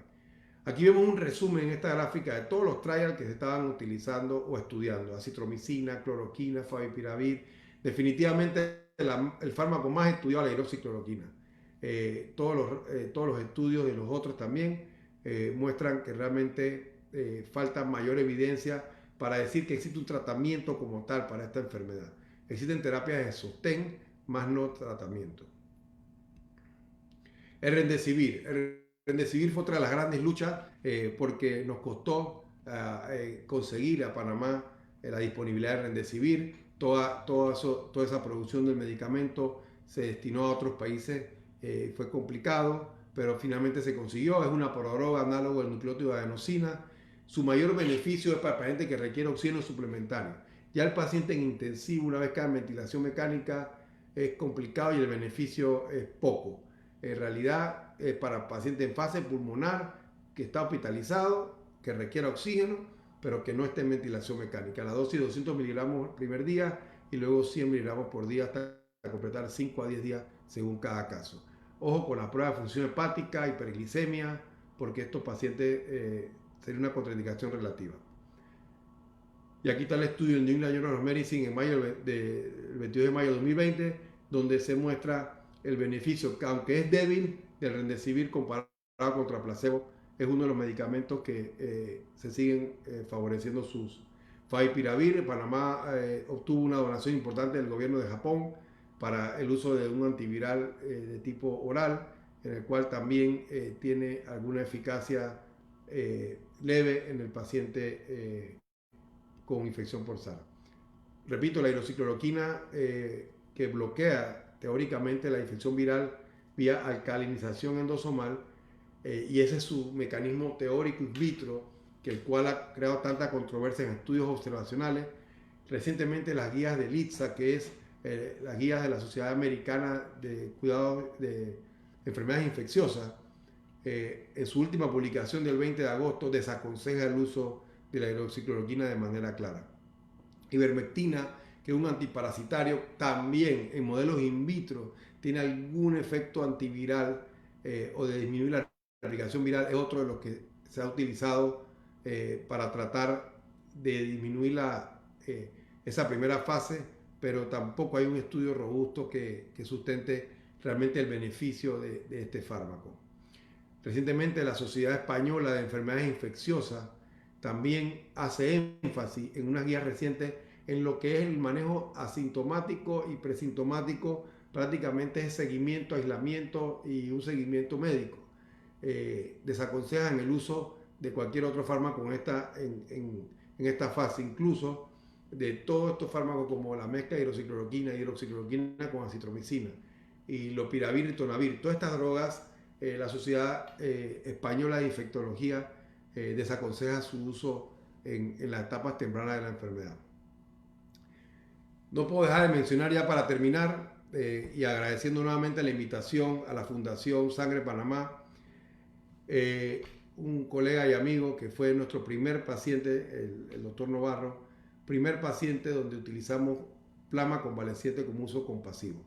Aquí vemos un resumen en esta gráfica de todos los trials que se estaban utilizando o estudiando: acitromicina, cloroquina, favipiravir. Definitivamente el fármaco más estudiado es la hidroxicloroquina. Todos los estudios de los otros también muestran que realmente falta mayor evidencia para decir que existe un tratamiento como tal para esta enfermedad. Existen terapias de sostén, más no tratamiento. El Remdesivir. El Remdesivir fue otra de las grandes luchas porque nos costó conseguir a Panamá la disponibilidad de Remdesivir. Toda esa producción del medicamento se destinó a otros países. Fue complicado, pero finalmente se consiguió. Es una prodroga análogo al nucleótido de adenosina. Su mayor beneficio es para el paciente que requiere oxígeno suplementario. Ya el paciente en intensivo, una vez que hay ventilación mecánica, es complicado y el beneficio es poco. En realidad, para paciente en fase pulmonar que está hospitalizado, que requiere oxígeno, pero que no esté en ventilación mecánica. La dosis de 200 miligramos el primer día y luego 100 miligramos por día hasta completar 5 a 10 días según cada caso. Ojo con la prueba de función hepática, hiperglicemia, porque estos pacientes sería una contraindicación relativa. Y aquí está el estudio del New England Journal of Medicine en mayo el 22 de mayo de 2020, donde se muestra el beneficio, que aunque es débil, del Remdesivir comparado contra placebo. Es uno de los medicamentos que se siguen favoreciendo sus. Favipiravir, Panamá obtuvo una donación importante del gobierno de Japón para el uso de un antiviral de tipo oral, en el cual también tiene alguna eficacia leve en el paciente con infección por SARS. Repito, la hidroxicloroquina que bloquea teóricamente la infección viral vía alcalinización endosomal y ese es su mecanismo teórico in vitro, que el cual ha creado tanta controversia en estudios observacionales. Recientemente las guías de LITSA, que es las guías de la Sociedad Americana de Cuidado de Enfermedades Infecciosas, en su última publicación del 20 de agosto desaconseja el uso de la hidroxicloroquina de manera clara. Ivermectina, que es un antiparasitario, también en modelos in vitro tiene algún efecto antiviral o de disminuir la replicación viral. Es otro de los que se ha utilizado para tratar de disminuir esa primera fase, pero tampoco hay un estudio robusto que sustente realmente el beneficio de este fármaco. Recientemente la Sociedad Española de Enfermedades Infecciosas también hace énfasis en unas guías recientes en lo que es el manejo asintomático y presintomático, prácticamente es seguimiento, aislamiento y un seguimiento médico. Desaconsejan el uso de cualquier otro fármaco en esta fase, incluso de todos estos fármacos como la mezcla de hidroxicloroquina con acitromicina y lopiravir y ritonavir. Todas estas drogas, la Sociedad Española de Infectología desaconseja su uso en las etapas tempranas de la enfermedad. No puedo dejar de mencionar ya para terminar y agradeciendo nuevamente la invitación a la Fundación Sangre Panamá, un colega y amigo que fue nuestro primer paciente, el doctor Novarro, primer paciente donde utilizamos plasma convaleciente como uso compasivo.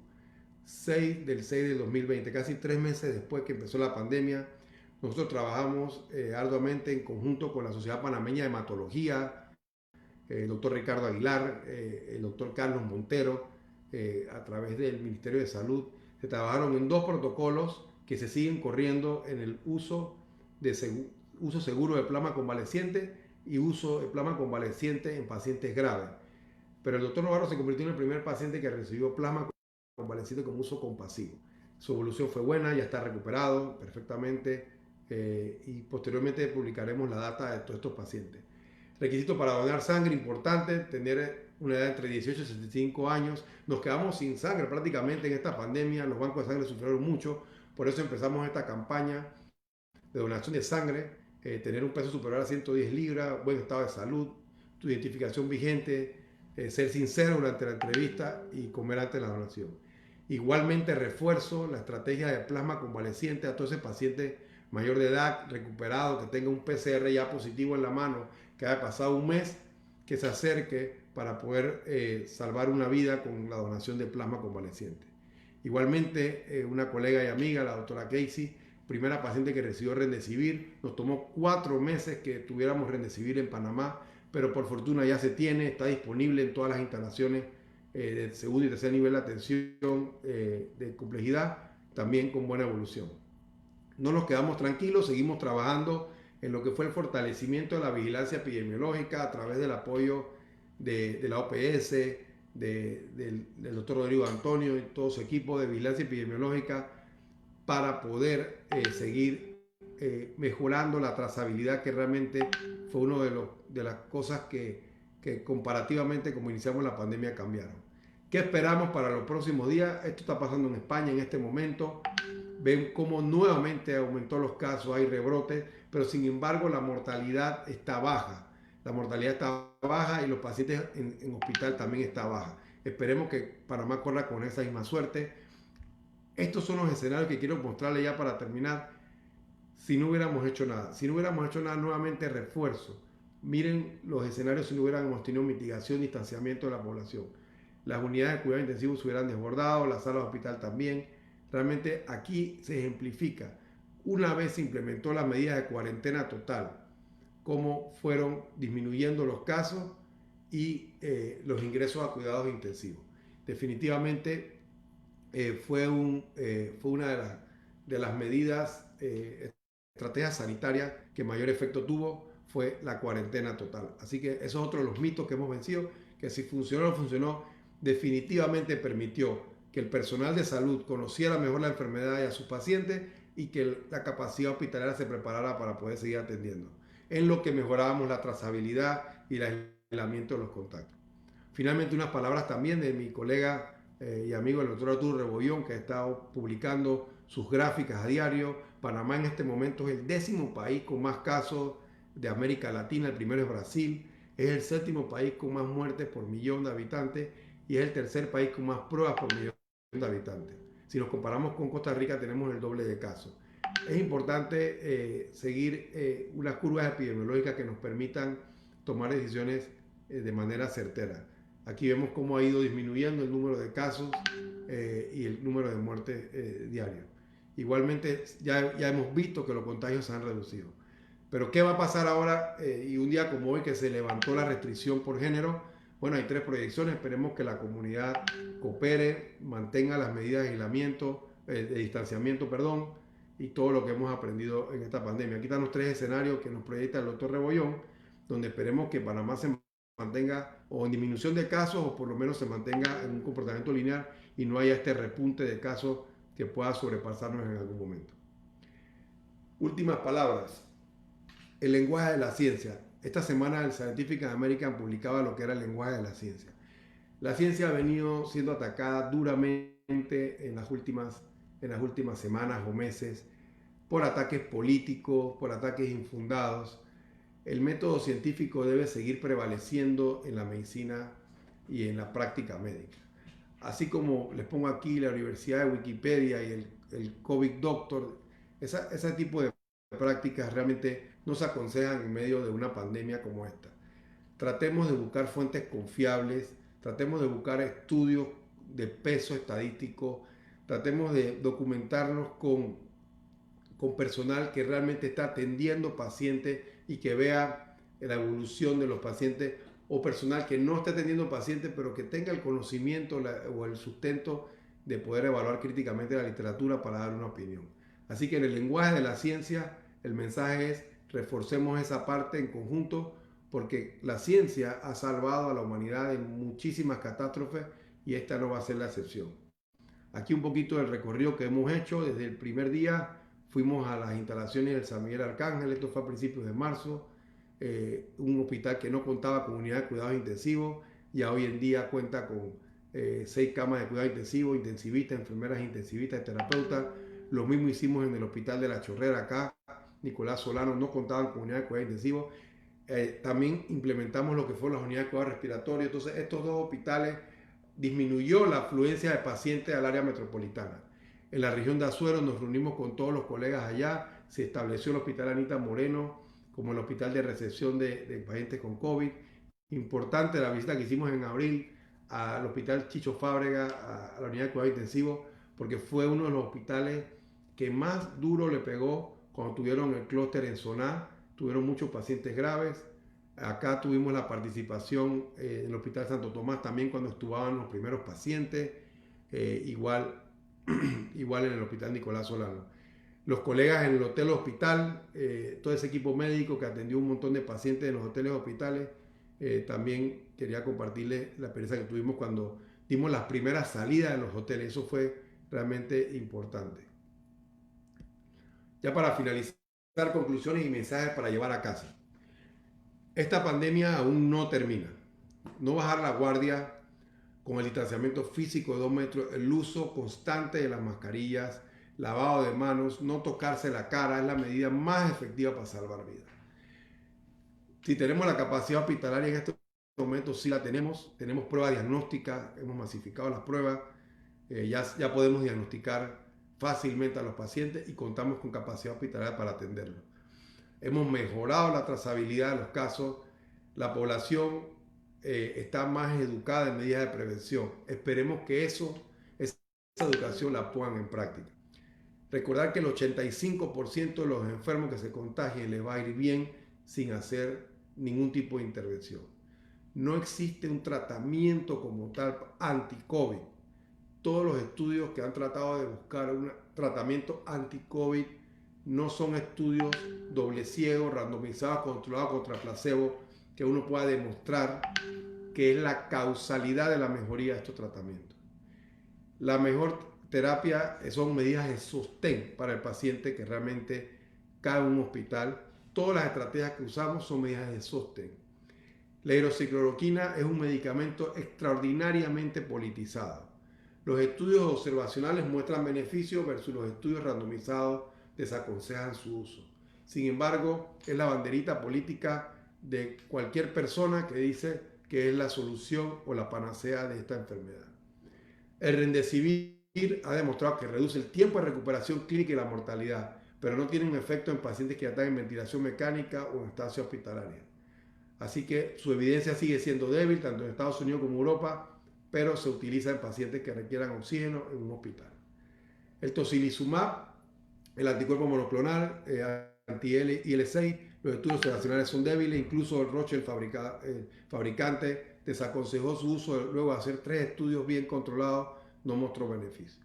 6 del 2020, casi 3 meses después que empezó la pandemia. Nosotros trabajamos arduamente en conjunto con la Sociedad Panameña de Hematología, el doctor Ricardo Aguilar, el doctor Carlos Montero, a través del Ministerio de Salud. Se trabajaron en 2 protocolos que se siguen corriendo en el uso seguro de plasma convaleciente y uso de plasma convaleciente en pacientes graves. Pero el doctor Novarro se convirtió en el primer paciente que recibió plasma convaleciente como uso compasivo. Su evolución fue buena, ya está recuperado perfectamente y posteriormente publicaremos la data de todos estos pacientes. Requisito para donar sangre, importante, tener una edad entre 18 y 65 años. Nos quedamos sin sangre prácticamente en esta pandemia, los bancos de sangre sufrieron mucho, por eso empezamos esta campaña de donación de sangre, tener un peso superior a 110 libras, buen estado de salud, tu identificación vigente, ser sincero durante la entrevista y comer antes de la donación. Igualmente refuerzo la estrategia de plasma convaleciente a todo ese paciente mayor de edad, recuperado, que tenga un PCR ya positivo en la mano, que haya pasado un mes, que se acerque para poder salvar una vida con la donación de plasma convaleciente. Igualmente, una colega y amiga, la doctora Casey, primera paciente que recibió Remdesivir, nos tomó 4 meses que tuviéramos Remdesivir en Panamá, pero por fortuna ya se tiene, está disponible en todas las instalaciones de segundo y tercer nivel de atención de complejidad, también con buena evolución. No nos quedamos tranquilos, seguimos trabajando en lo que fue el fortalecimiento de la vigilancia epidemiológica a través del apoyo de la OPS, del doctor Rodrigo Antonio y todo su equipo de vigilancia epidemiológica para poder seguir mejorando la trazabilidad, que realmente fue una de las cosas que comparativamente como iniciamos la pandemia cambiaron. ¿Qué esperamos para los próximos días? Esto está pasando en España en este momento. Ven cómo nuevamente aumentó los casos, hay rebrotes, pero sin embargo la mortalidad está baja. La mortalidad está baja y los pacientes en hospital también está baja. Esperemos que Panamá corra con esa misma suerte. Estos son los escenarios que quiero mostrarles ya para terminar. Si no hubiéramos hecho nada, nuevamente refuerzo. Miren los escenarios si no hubiéramos tenido mitigación y distanciamiento de la población. Las unidades de cuidado intensivo se hubieran desbordado, las salas de hospital también. Realmente aquí se ejemplifica, una vez se implementó las medidas de cuarentena total, cómo fueron disminuyendo los casos y los ingresos a cuidados intensivos. Definitivamente fue una de las medidas, estrategias sanitarias que mayor efecto tuvo, fue la cuarentena total. Así que eso es otro de los mitos que hemos vencido, que si funcionó o no funcionó, definitivamente permitió que el personal de salud conociera mejor la enfermedad y a sus pacientes y que la capacidad hospitalaria se preparara para poder seguir atendiendo, en lo que mejorábamos la trazabilidad y el aislamiento de los contactos. Finalmente, unas palabras también de mi colega y amigo el doctor Arturo Rebollón, que ha estado publicando sus gráficas a diario. Panamá en este momento es el 10º país con más casos de América Latina, el primero es Brasil, es el 7º país con más muertes por millón de habitantes y es el 3er país con más pruebas por millón de habitantes. Si nos comparamos con Costa Rica tenemos el doble de casos. Es importante seguir unas curvas epidemiológicas que nos permitan tomar decisiones de manera certera. Aquí vemos cómo ha ido disminuyendo el número de casos y el número de muertes diarios. Igualmente ya hemos visto que los contagios se han reducido. Pero ¿qué va a pasar ahora y un día como hoy que se levantó la restricción por género? Bueno, hay 3 proyecciones. Esperemos que la comunidad coopere, mantenga las medidas de aislamiento, de distanciamiento, y todo lo que hemos aprendido en esta pandemia. Aquí están los 3 escenarios que nos proyecta el doctor Rebollón, donde esperemos que Panamá se mantenga o en disminución de casos o por lo menos se mantenga en un comportamiento lineal y no haya este repunte de casos que pueda sobrepasarnos en algún momento. Últimas palabras. El lenguaje de la ciencia. Esta semana el Scientific American publicaba lo que era el lenguaje de la ciencia. La ciencia ha venido siendo atacada duramente en las últimas semanas o meses por ataques políticos, por ataques infundados. El método científico debe seguir prevaleciendo en la medicina y en la práctica médica. Así como les pongo aquí la Universidad de Wikipedia y el COVID Doctor, ese tipo de prácticas realmente no se aconsejan en medio de una pandemia como esta. Tratemos de buscar fuentes confiables, tratemos de buscar estudios de peso estadístico, tratemos de documentarnos con personal que realmente está atendiendo pacientes y que vea la evolución de los pacientes, o personal que no esté atendiendo pacientes pero que tenga el conocimiento o el sustento de poder evaluar críticamente la literatura para dar una opinión. Así que en el lenguaje de la ciencia el mensaje es: reforcemos esa parte en conjunto, porque la ciencia ha salvado a la humanidad en muchísimas catástrofes y esta no va a ser la excepción. Aquí un poquito del recorrido que hemos hecho desde el primer día. Fuimos a las instalaciones del San Miguel Arcángel, esto fue a principios de marzo, un hospital que no contaba con unidad de cuidados intensivos, ya hoy en día cuenta con 6 camas de cuidado intensivo, intensivistas, enfermeras intensivistas, terapeutas. Lo mismo hicimos en el hospital de La Chorrera acá, Nicolás Solano, no contaban con unidad de cuidados intensivos. También implementamos lo que fueron las unidades de cuidado respiratorio. Entonces estos dos hospitales disminuyó la afluencia de pacientes al área metropolitana. En la región de Azuero nos reunimos con todos los colegas allá, se estableció el Hospital Anita Moreno como el hospital de recepción de pacientes con COVID. Importante la visita que hicimos en abril al Hospital Chicho Fábrega, a la unidad de cuidado intensivo, porque fue uno de los hospitales que más duro le pegó cuando tuvieron el clúster en Soná. Tuvieron muchos pacientes graves. Acá tuvimos la participación en el Hospital Santo Tomás también cuando estudiaban los primeros pacientes, igual en el Hospital Nicolás Solano. Los colegas en el hotel hospital, todo ese equipo médico que atendió un montón de pacientes en los hoteles hospitales, también quería compartirles la experiencia que tuvimos cuando dimos las primeras salidas de los hoteles. Eso fue realmente importante. Ya para finalizar, conclusiones y mensajes para llevar a casa. Esta pandemia aún no termina. No bajar la guardia con el distanciamiento físico de 2 metros, el uso constante de las mascarillas, lavado de manos, no tocarse la cara es la medida más efectiva para salvar vidas. Si tenemos la capacidad hospitalaria en este momento, sí la tenemos. Tenemos pruebas diagnósticas, hemos masificado las pruebas, ya podemos diagnosticar fácilmente a los pacientes y contamos con capacidad hospitalaria para atenderlos. Hemos mejorado la trazabilidad de los casos, la población está más educada en medidas de prevención. Esperemos que esa educación la pongan en práctica. Recordar que el 85% de los enfermos que se contagien les va a ir bien sin hacer ningún tipo de intervención. No existe un tratamiento como tal anti-COVID. Todos los estudios que han tratado de buscar un tratamiento anti-COVID no son estudios doble ciego, randomizados, controlados contra placebo, que uno pueda demostrar que es la causalidad de la mejoría de estos tratamientos. La mejor terapia son medidas de sostén para el paciente que realmente cae en un hospital. Todas las estrategias que usamos son medidas de sostén. La hidroxicloroquina es un medicamento extraordinariamente politizado. Los estudios observacionales muestran beneficios versus los estudios randomizados desaconsejan su uso. Sin embargo, es la banderita política de cualquier persona que dice que es la solución o la panacea de esta enfermedad. El Remdesivir ha demostrado que reduce el tiempo de recuperación clínica y la mortalidad, pero no tiene un efecto en pacientes que ya están en ventilación mecánica o en estancia hospitalaria. Así que su evidencia sigue siendo débil, tanto en Estados Unidos como en Europa, pero se utiliza en pacientes que requieran oxígeno en un hospital. El tocilizumab, el anticuerpo monoclonal, anti-IL-6, los estudios observacionales son débiles, incluso Roche, el fabricante, desaconsejó su uso luego de hacer 3 estudios bien controlados, no mostró beneficio.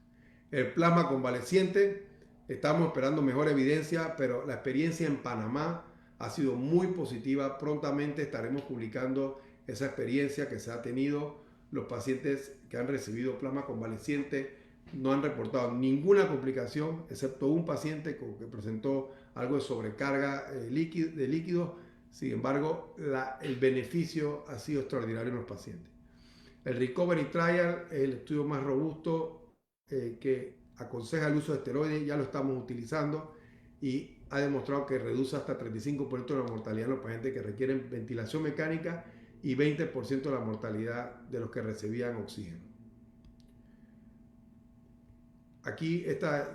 El plasma convaleciente, estamos esperando mejor evidencia, pero la experiencia en Panamá ha sido muy positiva. Prontamente estaremos publicando esa experiencia que se ha tenido. Los pacientes que han recibido plasma convaleciente no han reportado ninguna complicación, excepto un paciente que presentó algo de sobrecarga de líquidos. Sin embargo, el beneficio ha sido extraordinario en los pacientes. El Recovery Trial es el estudio más robusto que aconseja el uso de esteroides, ya lo estamos utilizando y ha demostrado que reduce hasta 35% de la mortalidad en los pacientes que requieren ventilación mecánica y 20% de la mortalidad de los que recibían oxígeno. Aquí esta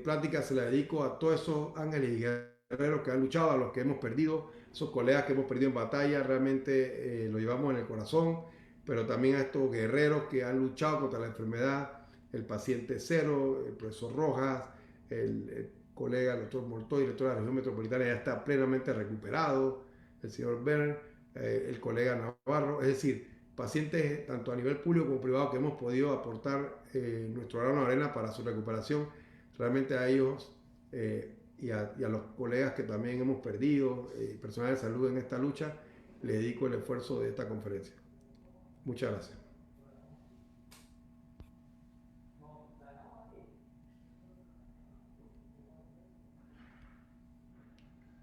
plática se la dedico a todos esos ángeles y guerreros que han luchado, a los que hemos perdido, esos colegas que hemos perdido en batalla, realmente lo llevamos en el corazón, pero también a estos guerreros que han luchado contra la enfermedad, el paciente cero, el profesor Rojas, el colega, el doctor Mortoy, director de la región metropolitana, ya está plenamente recuperado, el señor Bern, el colega Navarro, es decir, pacientes tanto a nivel público como privado que hemos podido aportar nuestro grano de arena para su recuperación, realmente a ellos y a los colegas que también hemos perdido, personal de salud en esta lucha, le dedico el esfuerzo de esta conferencia. Muchas gracias.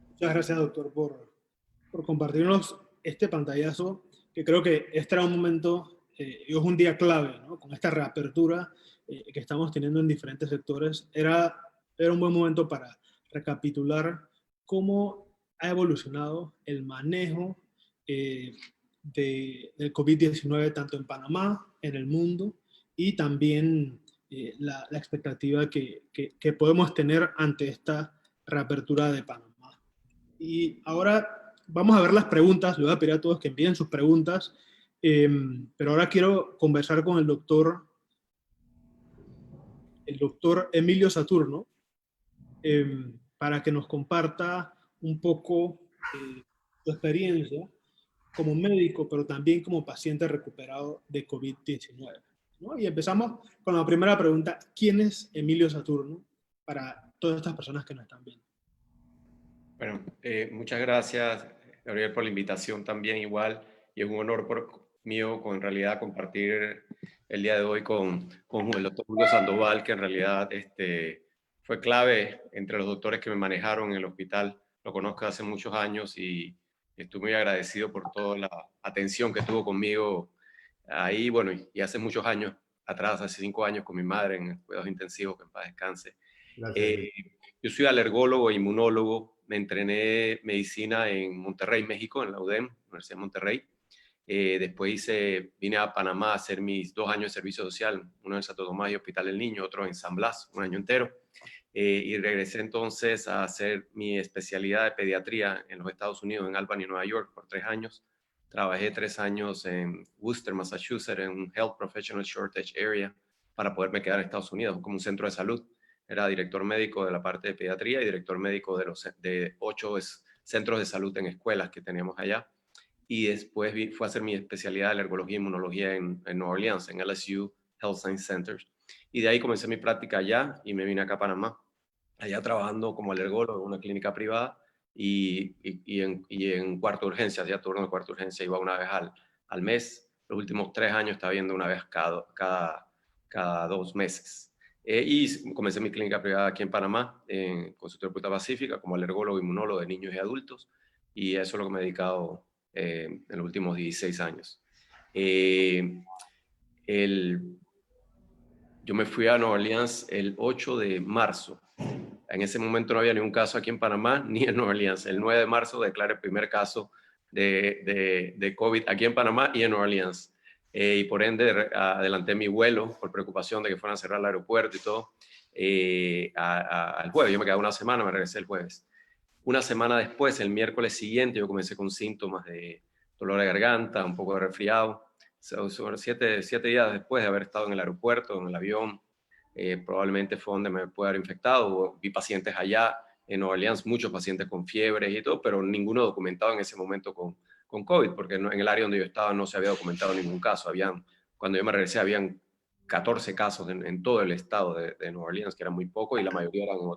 Muchas gracias, doctor, por compartirnos este pantallazo, que creo que este era un momento, es un día clave, ¿no? Con esta reapertura que estamos teniendo en diferentes sectores. Era un buen momento para recapitular cómo ha evolucionado el manejo del COVID-19 tanto en Panamá, en el mundo, y también la expectativa que podemos tener ante esta reapertura de Panamá. Y ahora vamos a ver las preguntas. Le voy a pedir a todos que envíen sus preguntas, pero ahora quiero conversar con el doctor Emilio Saturno, para que nos comparta un poco su experiencia como médico, pero también como paciente recuperado de COVID-19, ¿no? Y empezamos con la primera pregunta: ¿quién es Emilio Saturno para todas estas personas que nos están viendo? Bueno, muchas gracias, Gabriel, por la invitación también igual, y es un honor mío en realidad compartir el día de hoy con el doctor Julio Sandoval, que en realidad fue clave entre los doctores que me manejaron en el hospital. Lo conozco hace muchos años y estoy muy agradecido por toda la atención que tuvo conmigo ahí, bueno, y hace muchos años atrás, hace 5 años con mi madre en cuidados intensivos, que en paz descanse. Gracias. Yo soy alergólogo e inmunólogo. Me entrené medicina en Monterrey, México, en la UDEM, Universidad de Monterrey. Después vine a Panamá a hacer mis 2 años de servicio social, uno en Santo Tomás y Hospital del Niño, otro en San Blas, un año entero. Y regresé entonces a hacer mi especialidad de pediatría en los Estados Unidos, en Albany, Nueva York, por 3 años. Trabajé 3 años en Worcester, Massachusetts, en un Health Professional Shortage Area, para poderme quedar en Estados Unidos como un centro de salud. Era director médico de la parte de pediatría y director médico de 8 centros de salud en escuelas que teníamos allá. Y después fue a hacer mi especialidad de alergología e inmunología en Nueva Orleans, en LSU Health Science Center. Y de ahí comencé mi práctica allá y me vine acá a Panamá, allá trabajando como alergólogo en una clínica privada y en cuarto de urgencia, hacía turno de cuarto de urgencia, iba una vez al mes. Los últimos 3 años estaba viendo una vez cada 2 meses. Y comencé mi clínica privada aquí en Panamá, en Consultoría Punta Pacífica, como alergólogo inmunólogo de niños y adultos, y eso es lo que me he dedicado en los últimos 16 años. Yo me fui a Nueva Orleans el 8 de marzo. En ese momento no había ningún caso aquí en Panamá ni en Nueva Orleans. El 9 de marzo declaré el primer caso de COVID aquí en Panamá y en Nueva Orleans. Y por ende adelanté mi vuelo por preocupación de que fueran a cerrar el aeropuerto y todo al jueves. Yo me quedé una semana, me regresé el jueves. Una semana después, el miércoles siguiente, yo comencé con síntomas de dolor de garganta, un poco de resfriado. Sobre 7 días después de haber estado en el aeropuerto, en el avión, probablemente fue donde me pude haber infectado. Vi pacientes allá en Nueva Orleans, muchos pacientes con fiebres y todo, pero ninguno documentado en ese momento con COVID, porque en el área donde yo estaba no se había documentado ningún caso. Cuando yo me regresé, habían 14 casos en todo el estado de Nueva Orleans, que eran muy pocos, y la mayoría eran en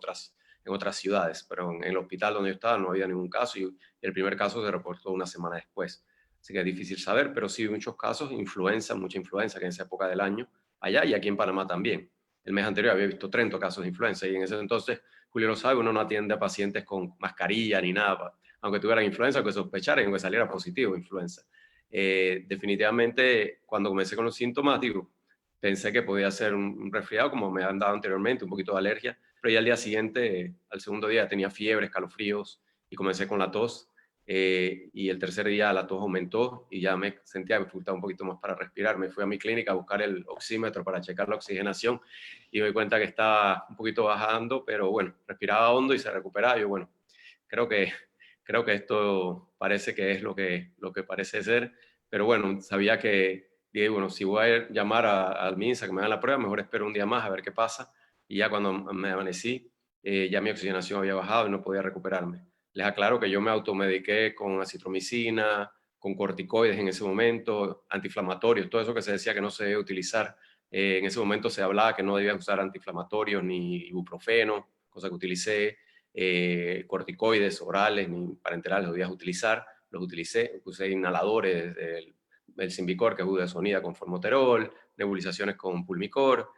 otras ciudades, pero en el hospital donde yo estaba no había ningún caso, y el primer caso se reportó una semana después. Así que es difícil saber, pero sí muchos casos, mucha influenza, que en esa época del año, allá y aquí en Panamá también. El mes anterior había visto 30 casos de influenza, y en ese entonces, Julio lo sabe, uno no atiende a pacientes con mascarilla ni nada, aunque tuvieran influenza, que sospecharan, aunque saliera positivo influenza. Definitivamente, cuando comencé con los síntomas, pensé que podía ser un resfriado, como me han dado anteriormente, un poquito de alergia, pero ya al día siguiente, al segundo día, tenía fiebre, escalofríos, y comencé con la tos. Y el tercer día la tos aumentó y ya me sentía que me faltaba un poquito más para respirar. Me fui a mi clínica a buscar el oxímetro para checar la oxigenación y me di cuenta que estaba un poquito bajando, pero bueno, respiraba hondo y se recuperaba. Yo, bueno, creo que esto parece que es lo que parece ser, pero bueno, sabía que, dije, bueno, si voy a llamar al MINSA que me hagan la prueba, mejor espero un día más a ver qué pasa, y ya cuando me amanecí, ya mi oxigenación había bajado y no podía recuperarme. Les aclaro que yo me automediqué con acitromicina, con corticoides en ese momento, antiinflamatorios, todo eso que se decía que no se debe utilizar. En ese momento se hablaba que no debían usar antiinflamatorios ni ibuprofeno, cosa que utilicé. Corticoides orales ni parenterales los debías utilizar. Los utilicé, usé inhaladores, el Symbicort, que es budesonida con formoterol, nebulizaciones con pulmicor,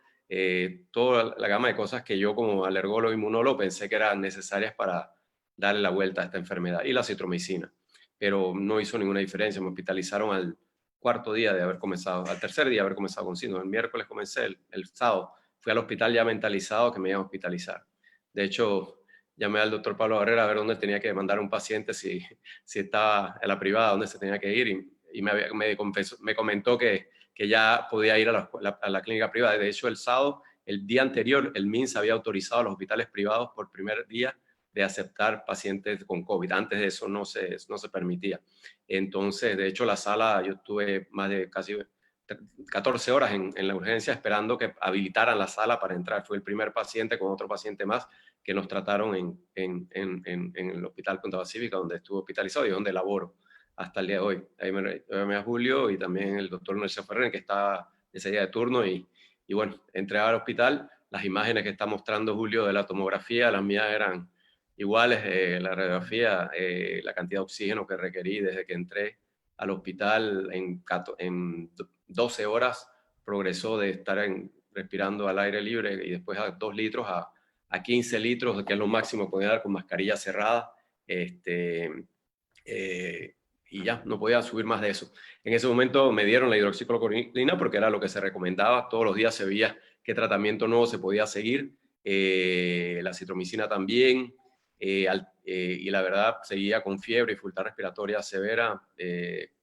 toda la gama de cosas que yo como alergólogo inmunólogo pensé que eran necesarias para darle la vuelta a esta enfermedad, y la citromicina, pero no hizo ninguna diferencia. Me hospitalizaron al cuarto día de haber comenzado, al tercer día de haber comenzado con síntomas. El miércoles comencé, el sábado fui al hospital ya mentalizado que me iban a hospitalizar. De hecho, llamé al doctor Pablo Barrera a ver dónde tenía que mandar a un paciente, si estaba en la privada, dónde se tenía que ir, y me comentó que ya podía ir a la clínica privada. De hecho, el sábado, el día anterior, el MINSA había autorizado a los hospitales privados por primer día de aceptar pacientes con COVID. Antes de eso no se permitía. Entonces, de hecho, la sala, yo estuve más de casi 14 horas en la urgencia esperando que habilitaran la sala para entrar. Fue el primer paciente con otro paciente más que nos trataron en el Hospital Punta Pacífica, donde estuve hospitalizado y donde laboro hasta el día de hoy. Ahí me llamé a Julio y también el doctor Nelson Ferrer, que está ese día de turno, y bueno, entré al hospital. Las imágenes que está mostrando Julio de la tomografía, las mías eran iguales. La radiografía, la cantidad de oxígeno que requerí desde que entré al hospital en 12 horas progresó de estar respirando al aire libre y después a 2 litros a 15 litros, que es lo máximo que podía dar con mascarilla cerrada. Y ya, no podía subir más de eso. En ese momento me dieron la hidroxicloroquina porque era lo que se recomendaba. Todos los días se veía qué tratamiento nuevo se podía seguir. La citromicina también. Y la verdad, seguía con fiebre y dificultad respiratoria severa,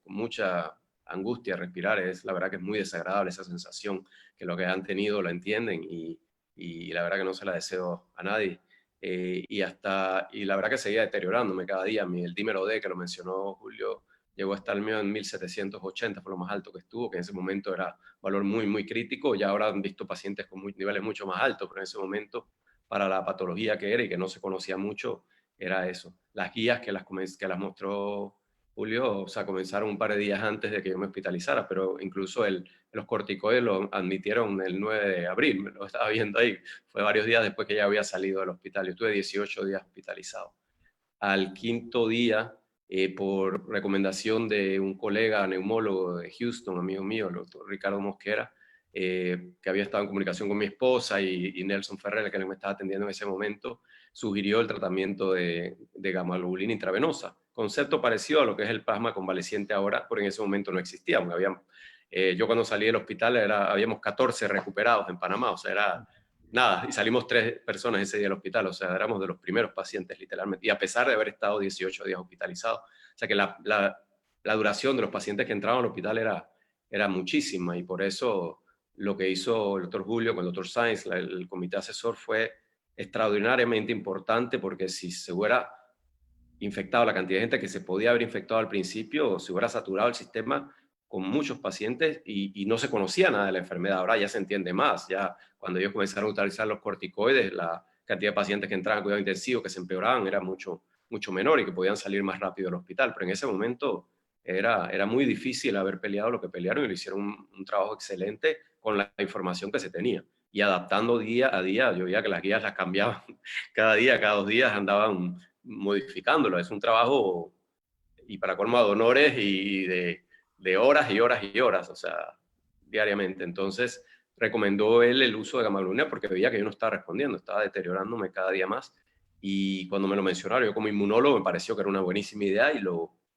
con mucha angustia respirar. La verdad que es muy desagradable esa sensación, que los que han tenido lo entienden, y la verdad que no se la deseo a nadie. Y la verdad que seguía deteriorándome cada día. El dímero D, que lo mencionó Julio, llegó a estar el mío en 1780, fue lo más alto que estuvo, que en ese momento era un valor muy, muy crítico. Ya ahora han visto pacientes con niveles mucho más altos, pero en ese momento, para la patología que era y que no se conocía mucho, era eso. Las guías que las mostró Julio, o sea, comenzaron un par de días antes de que yo me hospitalizara, pero incluso los corticoides lo admitieron el 9 de abril, me lo estaba viendo ahí. Fue varios días después que ya había salido del hospital. Yo estuve 18 días hospitalizado. Al quinto día, por recomendación de un colega neumólogo de Houston, amigo mío, el doctor Ricardo Mosquera, que había estado en comunicación con mi esposa, y Nelson Ferrer, que me estaba atendiendo en ese momento, sugirió el tratamiento de gamma-globulina intravenosa. Concepto parecido a lo que es el plasma convaleciente ahora, pero en ese momento no existía. Yo cuando salí del hospital habíamos 14 recuperados en Panamá, o sea, era nada, y salimos 3 personas ese día del hospital, o sea, éramos de los primeros pacientes literalmente, y a pesar de haber estado 18 días hospitalizados. O sea que la duración de los pacientes que entraban al hospital era muchísima, y por eso lo que hizo el doctor Julio con el doctor Sainz, el comité asesor, fue extraordinariamente importante, porque si se hubiera infectado la cantidad de gente que se podía haber infectado al principio, se hubiera saturado el sistema con muchos pacientes, y no se conocía nada de la enfermedad. Ahora ya se entiende más. Ya cuando ellos comenzaron a utilizar los corticoides, la cantidad de pacientes que entraban a cuidado intensivo, que se empeoraban, era mucho, mucho menor y que podían salir más rápido del hospital. Pero en ese momento era muy difícil haber peleado lo que pelearon, y lo hicieron un trabajo excelente con la información que se tenía. Y adaptando día a día, yo veía que las guías las cambiaban cada día, cada 2 días andaban modificándolo. Es un trabajo, y para colmo, de honores y de horas y horas y horas, o sea, diariamente. Entonces, recomendó él el uso de gamma-globulina porque veía que yo no estaba respondiendo, estaba deteriorándome cada día más. Y cuando me lo mencionaron, yo como inmunólogo me pareció que era una buenísima idea y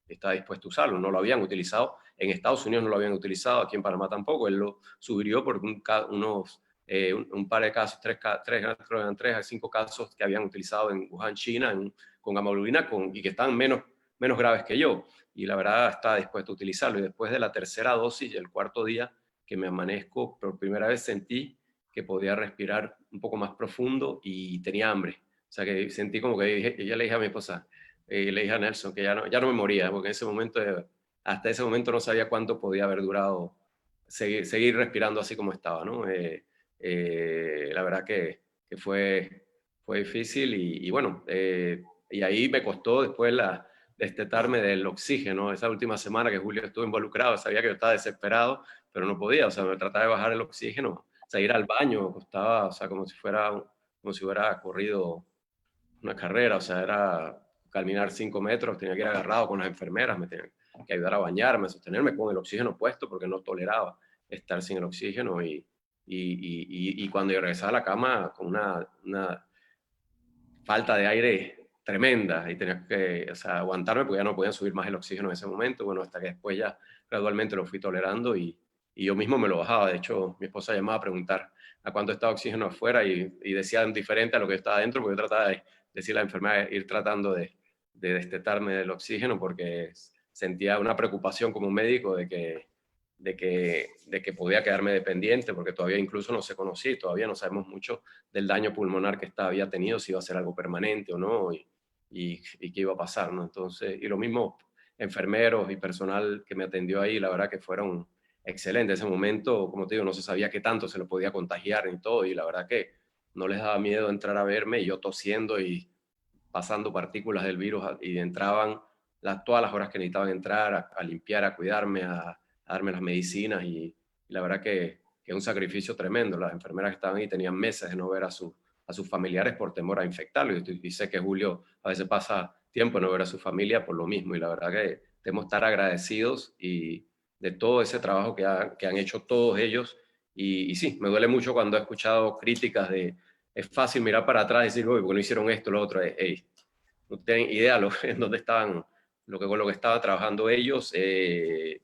estaba dispuesto a usarlo. No lo habían utilizado en Estados Unidos, no lo habían utilizado aquí en Panamá tampoco. Él lo sugirió por un par de casos, 3 a 5 casos que habían utilizado en Wuhan, China, con gamma-globulina, y que estaban menos graves que yo. Y la verdad estaba dispuesto a utilizarlo. Y después de la tercera dosis, el cuarto día que me amanezco, por primera vez sentí que podía respirar un poco más profundo y tenía hambre. O sea que sentí como que ya le dije a mi esposa, le dije a Nelson que ya no me moría, porque en ese momento, hasta ese momento no sabía cuánto podía haber durado seguir respirando así como estaba, ¿no? La verdad que fue difícil y bueno, y ahí me costó después destetarme del oxígeno. Esa última semana que Julio estuvo involucrado, sabía que yo estaba desesperado, pero no podía, o sea, me trataba de bajar el oxígeno, o sea, ir al baño costaba, o sea, como si hubiera corrido una carrera, o sea, era caminar 5 metros, tenía que ir agarrado con las enfermeras, me tenían que ayudar a bañarme, a sostenerme con el oxígeno puesto porque no toleraba estar sin el oxígeno y cuando yo regresaba a la cama con una falta de aire tremenda y tenía que, o sea, aguantarme porque ya no podían subir más el oxígeno en ese momento, bueno, hasta que después ya gradualmente lo fui tolerando y yo mismo me lo bajaba. De hecho, mi esposa llamaba a preguntar a cuánto estaba oxígeno afuera y decían diferente a lo que estaba adentro, porque yo trataba de decirle a la enfermera, ir tratando de destetarme del oxígeno porque sentía una preocupación como médico de que podía quedarme dependiente, porque todavía incluso no se conocía y todavía no sabemos mucho del daño pulmonar que había tenido, si iba a ser algo permanente o no, y qué iba a pasar, ¿no? Entonces, y lo mismo, enfermeros y personal que me atendió ahí, la verdad que fueron excelentes. En ese momento, como te digo, no se sabía qué tanto se lo podía contagiar ni todo, y la verdad que no les daba miedo entrar a verme, y yo tosiendo y pasando partículas del virus, y entraban todas las horas que necesitaban entrar, a limpiar, a cuidarme, a darme las medicinas, y la verdad que es un sacrificio tremendo. Las enfermeras que estaban ahí tenían meses de no ver a sus familiares por temor a infectarlos, y sé que Julio a veces pasa tiempo en no ver a su familia por lo mismo, y la verdad que debemos estar agradecidos y de todo ese trabajo que han hecho todos ellos, y sí, me duele mucho cuando he escuchado críticas de es fácil mirar para atrás y decir, uy, ¿por qué no hicieron esto, lo otro? Hey, no tienen idea en dónde estaban, con lo que estaban trabajando ellos, y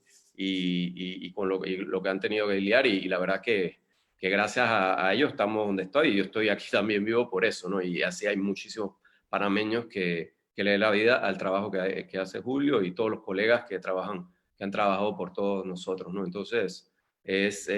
con lo que han tenido que lidiar, y la verdad que gracias a ellos estamos donde estoy, y yo estoy aquí también vivo por eso, ¿no? Y así hay muchísimos panameños que le den la vida al trabajo que hace Julio y todos los colegas que han trabajado por todos nosotros, ¿no? Entonces, es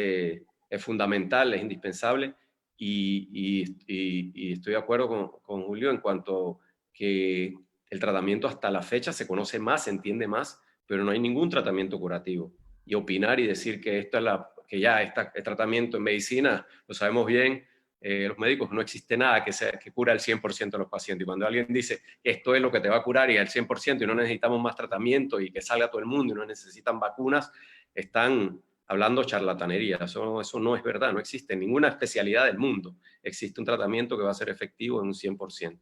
fundamental, es indispensable, y estoy de acuerdo con Julio en cuanto que el tratamiento hasta la fecha se conoce más, se entiende más, pero no hay ningún tratamiento curativo. Y opinar y decir que que ya el tratamiento en medicina, lo sabemos bien, los médicos, no existe nada que cura al 100% de los pacientes. Y cuando alguien dice que esto es lo que te va a curar y al 100% y no necesitamos más tratamiento y que salga todo el mundo y no necesitan vacunas, están hablando charlatanería. Eso no es verdad, no existe en ninguna especialidad del mundo. Existe un tratamiento que va a ser efectivo en un 100%.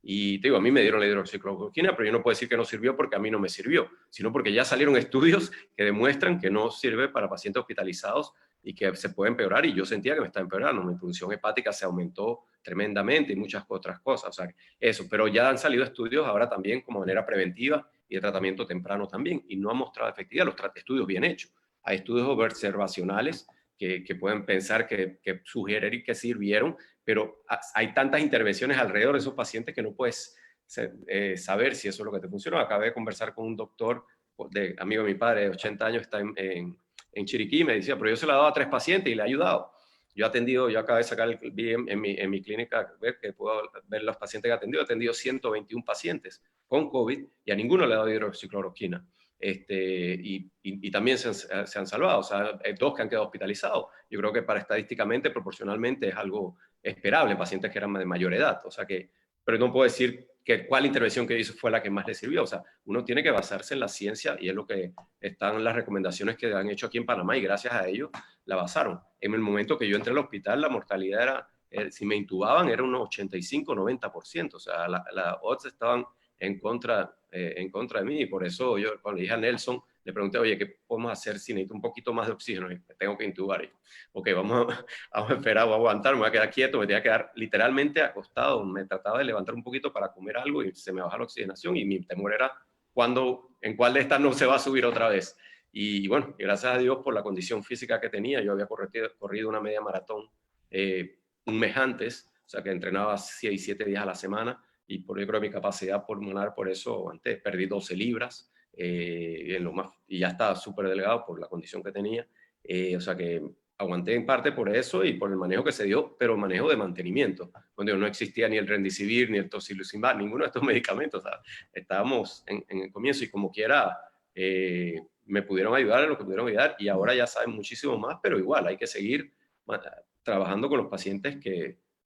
Y te digo, a mí me dieron la hidroxicloroquina, pero yo no puedo decir que no sirvió porque a mí no me sirvió, sino porque ya salieron estudios que demuestran que no sirve para pacientes hospitalizados y que se puede empeorar, y yo sentía que me estaba empeorando. Mi función hepática se aumentó tremendamente y muchas otras cosas. O sea, eso, pero ya han salido estudios ahora también como manera preventiva y de tratamiento temprano también, y no han mostrado efectividad los estudios bien hechos. Hay estudios observacionales que pueden pensar que sugerir que sirvieron, pero hay tantas intervenciones alrededor de esos pacientes que no puedes saber si eso es lo que te funcionó. Acabé de conversar con un doctor, amigo de mi padre, de 80 años, está en Chiriquí, me decía, pero yo se la he dado a 3 pacientes y le he ayudado. Yo acabé de sacar en mi clínica, ver que puedo ver los pacientes que he atendido 121 pacientes con COVID y a ninguno le he dado hidroxicloroquina. Y también se han salvado, o sea, 2 que han quedado hospitalizados. Yo creo que estadísticamente, proporcionalmente, es algo esperable, pacientes que eran de mayor edad, o sea que, pero no puedo decir cuál intervención que hizo fue la que más le sirvió. O sea, uno tiene que basarse en la ciencia, y es lo que están las recomendaciones que han hecho aquí en Panamá, y gracias a ellos la basaron. En el momento que yo entré al hospital, la mortalidad si me intubaban, era un 85-90%, o sea, las odds estaban en contra de mí, y por eso yo cuando le dije a Nelson, le pregunté, oye, ¿qué podemos hacer si necesito un poquito más de oxígeno? Y tengo que intubar. Y, ok, vamos a esperar, voy a aguantar, me voy a quedar quieto, me tenía que quedar literalmente acostado, me trataba de levantar un poquito para comer algo y se me baja la oxigenación, y mi temor era en cuál de estas no se va a subir otra vez. Y bueno, gracias a Dios por la condición física que tenía, yo había corrido una media maratón un mes antes, o sea que entrenaba 6, 7 días a la semana, y yo creo que mi capacidad pulmonar, por eso antes perdí 12 libras, y ya estaba súper delgado por la condición que tenía, o sea que aguanté en parte por eso y por el manejo que se dio, pero manejo de mantenimiento, donde no existía ni el Remdesivir, ni el Tocilizumab, ninguno de estos medicamentos. O sea, estábamos en el comienzo y como quiera me pudieron ayudar en lo que pudieron ayudar y ahora ya saben muchísimo más, pero igual hay que seguir trabajando con los pacientes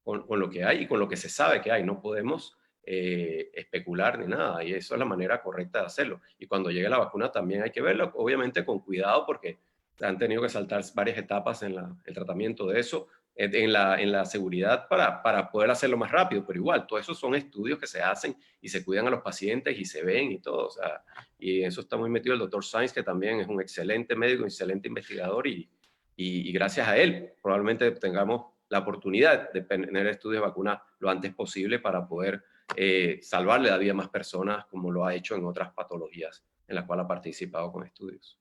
con lo que hay y con lo que se sabe que hay. No podemos especular ni nada y eso es la manera correcta de hacerlo. Y cuando llegue la vacuna también hay que verlo, obviamente con cuidado porque han tenido que saltar varias etapas en el tratamiento de eso, en la seguridad para poder hacerlo más rápido, pero igual, todo eso son estudios que se hacen y se cuidan a los pacientes y se ven y todo, o sea, y eso está muy metido el doctor Sainz, que también es un excelente médico, un excelente investigador y gracias a él probablemente tengamos la oportunidad de tener estudios de vacuna lo antes posible para poder salvarle la vida a más personas como lo ha hecho en otras patologías en las cuales ha participado con estudios.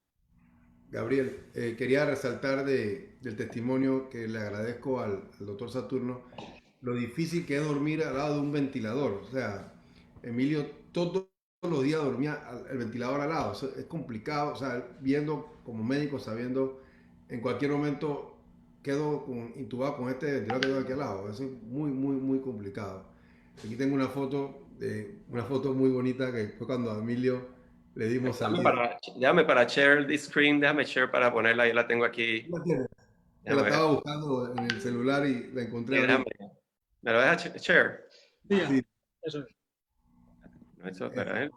Gabriel, quería resaltar del testimonio que le agradezco al doctor Saturno, lo difícil que es dormir al lado de un ventilador. O sea, Emilio todos los días dormía el ventilador al lado. O sea, es complicado, o sea, viendo como médico, sabiendo en cualquier momento quedo intubado con este ventilador que tengo aquí al lado. Eso es muy, muy, muy complicado. Aquí tengo una foto muy bonita que fue cuando a Emilio le dimos salida. Déjame para share the screen, déjame share para ponerla, yo la tengo aquí. Yo la estaba buscando en el celular y la encontré. ¿Me lo dejas share? Sí, eso es. Eso, espera,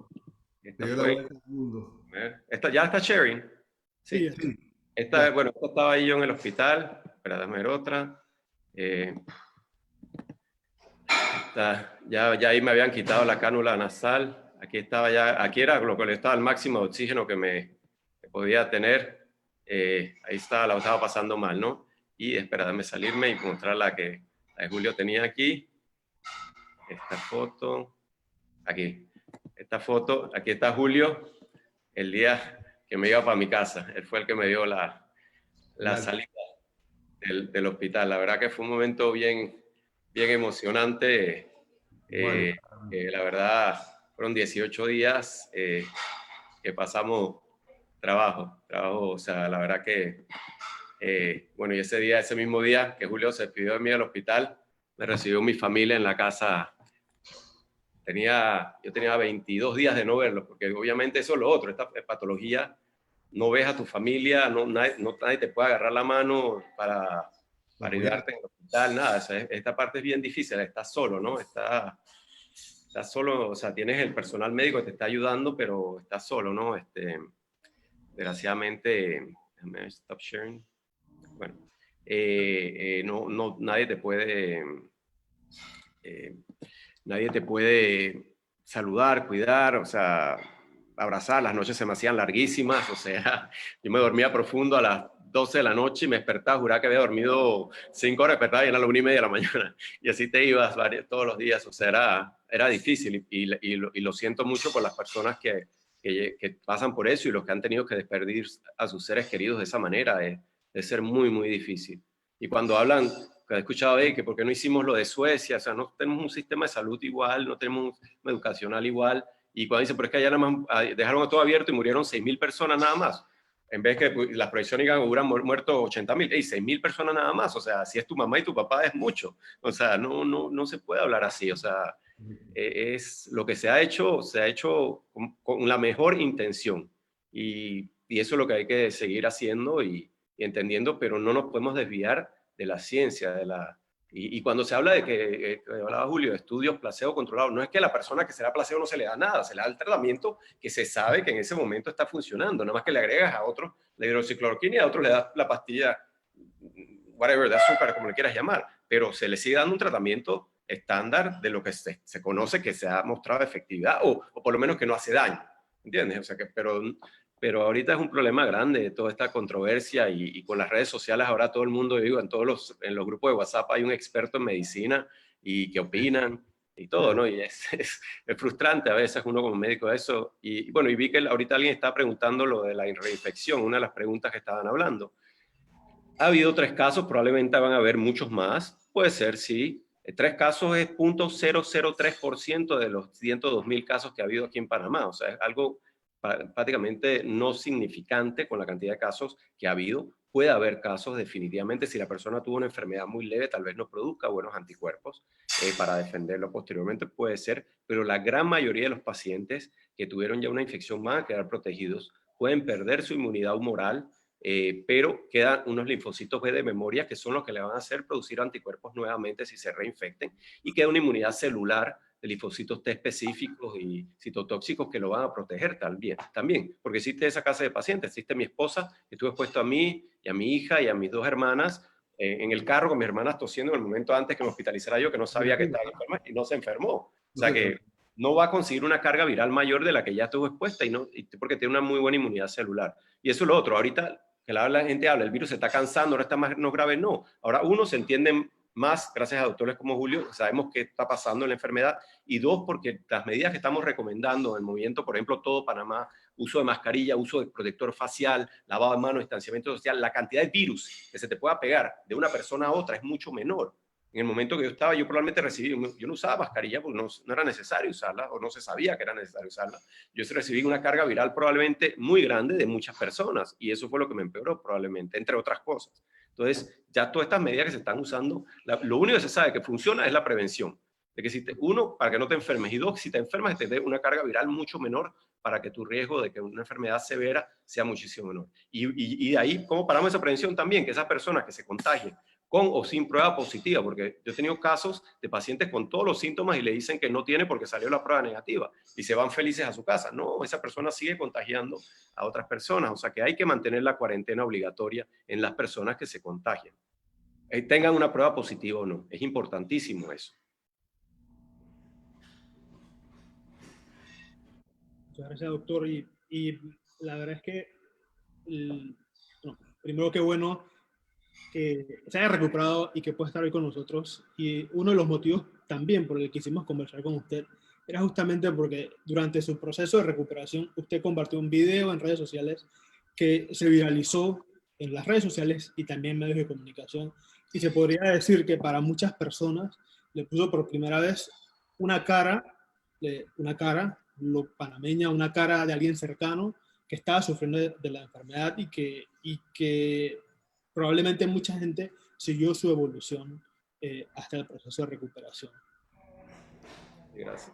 Esta fue, ¿Esta ya está sharing? Sí. Bueno, esta estaba ahí yo en el hospital. Espera, dame ver otra. Ya ahí me habían quitado la cánula nasal. Aquí era lo que le estaba al máximo de oxígeno que podía tener. Ahí la estaba pasando mal, ¿no? Y espera, dame salirme y mostrar la que Julio tenía aquí. Esta foto. Aquí. Esta foto. Aquí está Julio. El día que me iba para mi casa. Él fue el que me dio la salida del hospital. La verdad que fue un momento bien emocionante. La verdad, fueron 18 días que pasamos trabajo, o sea, la verdad que, bueno, y ese mismo día que Julio se despidió de mí al hospital, me recibió mi familia en la casa. Yo tenía 22 días de no verlo, porque obviamente eso es lo otro, esta patología, no ves a tu familia, nadie te puede agarrar la mano para ayudarte en el hospital, nada, esta parte es bien difícil, estás solo, ¿no? Estás solo, o sea, tienes el personal médico que te está ayudando, pero estás solo, ¿no? Desgraciadamente, déjame stop sharing. Bueno, nadie te puede saludar, cuidar, o sea, abrazar. Las noches se me hacían larguísimas, o sea, yo me dormía profundo a las 12 de la noche y me despertaba, juraba que había dormido 5 horas, despertaba y era la 1:30 de la mañana. Y así te ibas todos los días, o sea, era difícil y lo siento mucho por las personas que pasan por eso y los que han tenido que despedir a sus seres queridos de esa manera. De ser muy, muy difícil. Y cuando hablan, que he escuchado que por qué no hicimos lo de Suecia, o sea, no tenemos un sistema de salud igual, no tenemos un educacional igual, y cuando dicen, pero es que allá nada más dejaron todo abierto y murieron 6.000 personas nada más, en vez que las proyecciones hubieran muerto 80.000, 6.000 personas nada más, o sea, si es tu mamá y tu papá es mucho, o sea, no se puede hablar así, o sea, es lo que se ha hecho con la mejor intención, y eso es lo que hay que seguir haciendo y entendiendo, pero no nos podemos desviar de la ciencia, y cuando se habla de que hablaba Julio, de estudios placebo controlados, no es que a la persona que será placebo no se le da nada, se le da el tratamiento que se sabe que en ese momento está funcionando, nada más que le agregas a otro la hidroxicloroquina y a otro le das la pastilla, whatever, de azúcar, como le quieras llamar, pero se le sigue dando un tratamiento estándar de lo que se conoce que se ha mostrado efectividad, o por lo menos que no hace daño, ¿entiendes? O sea que, pero ahorita es un problema grande toda esta controversia y con las redes sociales ahora todo el mundo, digo, en los grupos de WhatsApp hay un experto en medicina y que opinan y todo, ¿no? Y es frustrante a veces uno como médico eso. Y bueno, y vi que ahorita alguien está preguntando lo de la reinfección, una de las preguntas que estaban hablando. Ha habido 3 casos, probablemente van a haber muchos más, puede ser, sí. 3 casos es 0.003% de los 102.000 casos que ha habido aquí en Panamá, o sea, es algo prácticamente no significante con la cantidad de casos que ha habido, puede haber casos definitivamente, si la persona tuvo una enfermedad muy leve, tal vez no produzca buenos anticuerpos para defenderlo posteriormente, puede ser, pero la gran mayoría de los pacientes que tuvieron ya una infección van a quedar protegidos, pueden perder su inmunidad humoral, pero quedan unos linfocitos B de memoria que son los que le van a hacer producir anticuerpos nuevamente si se reinfecten, y queda una inmunidad celular de linfocitos T específicos y citotóxicos que lo van a proteger también, porque existe esa clase de pacientes. Existe mi esposa, que estuvo expuesto a mí y a mi hija y a mis 2 hermanas en el carro con mis hermanas tosiendo en el momento antes que me hospitalizara yo, que no sabía que estaba enferma, y no se enfermó. O sea que no va a conseguir una carga viral mayor de la que ya estuvo expuesta, porque tiene una muy buena inmunidad celular. Y eso es lo otro. Ahorita que la gente habla, el virus se está cansando, ahora está más no grave, no. Ahora, uno, se entiende más gracias a doctores como Julio, sabemos qué está pasando en la enfermedad, y 2, porque las medidas que estamos recomendando en el movimiento, por ejemplo, Todo Panamá, uso de mascarilla, uso de protector facial, lavado de manos, distanciamiento social, la cantidad de virus que se te pueda pegar de una persona a otra es mucho menor. En el momento que yo estaba, yo probablemente yo no usaba mascarilla porque no era necesario usarla, o no se sabía que era necesario usarla. Yo recibí una carga viral probablemente muy grande de muchas personas, y eso fue lo que me empeoró probablemente, entre otras cosas. Entonces, ya todas estas medidas que se están usando, lo único que se sabe que funciona es la prevención. De que uno, para que no te enfermes, y 2, si te enfermas, te dé una carga viral mucho menor para que tu riesgo de que una enfermedad severa sea muchísimo menor. Y de ahí, ¿cómo paramos esa prevención también? Que esas personas que se contagien con o sin prueba positiva, porque yo he tenido casos de pacientes con todos los síntomas y le dicen que no tiene porque salió la prueba negativa y se van felices a su casa. No, esa persona sigue contagiando a otras personas, o sea que hay que mantener la cuarentena obligatoria en las personas que se contagian. Tengan una prueba positiva o no, es importantísimo eso. Muchas gracias, doctor. Y la verdad es que, bueno, primero, qué bueno que se haya recuperado y que pueda estar hoy con nosotros. Y uno de los motivos también por el que quisimos conversar con usted era justamente porque durante su proceso de recuperación usted compartió un video en redes sociales que se viralizó en las redes sociales y también en medios de comunicación. Y se podría decir que para muchas personas le puso por primera vez una cara lo panameña, una cara de alguien cercano que estaba sufriendo de la enfermedad y que probablemente mucha gente siguió su evolución hasta el proceso de recuperación. Gracias.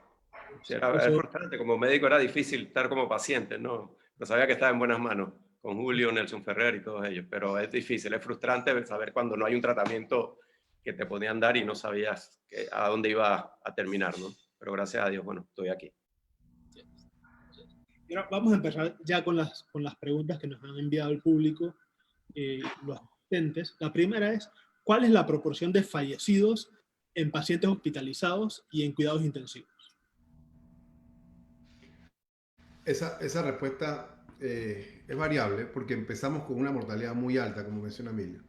Sí, era frustrante, como médico era difícil estar como paciente, ¿no? Pero sabía que estaba en buenas manos, con Julio, Nelson Ferrer y todos ellos, pero es difícil, es frustrante saber cuando no hay un tratamiento que te podían dar y no sabías a dónde iba a terminar, ¿no? Pero gracias a Dios, bueno, estoy aquí. Y ahora vamos a empezar ya con las preguntas que nos han enviado el público, los asistentes. La primera es, ¿cuál es la proporción de fallecidos en pacientes hospitalizados y en cuidados intensivos? Esa respuesta es variable porque empezamos con una mortalidad muy alta, como menciona Emilio.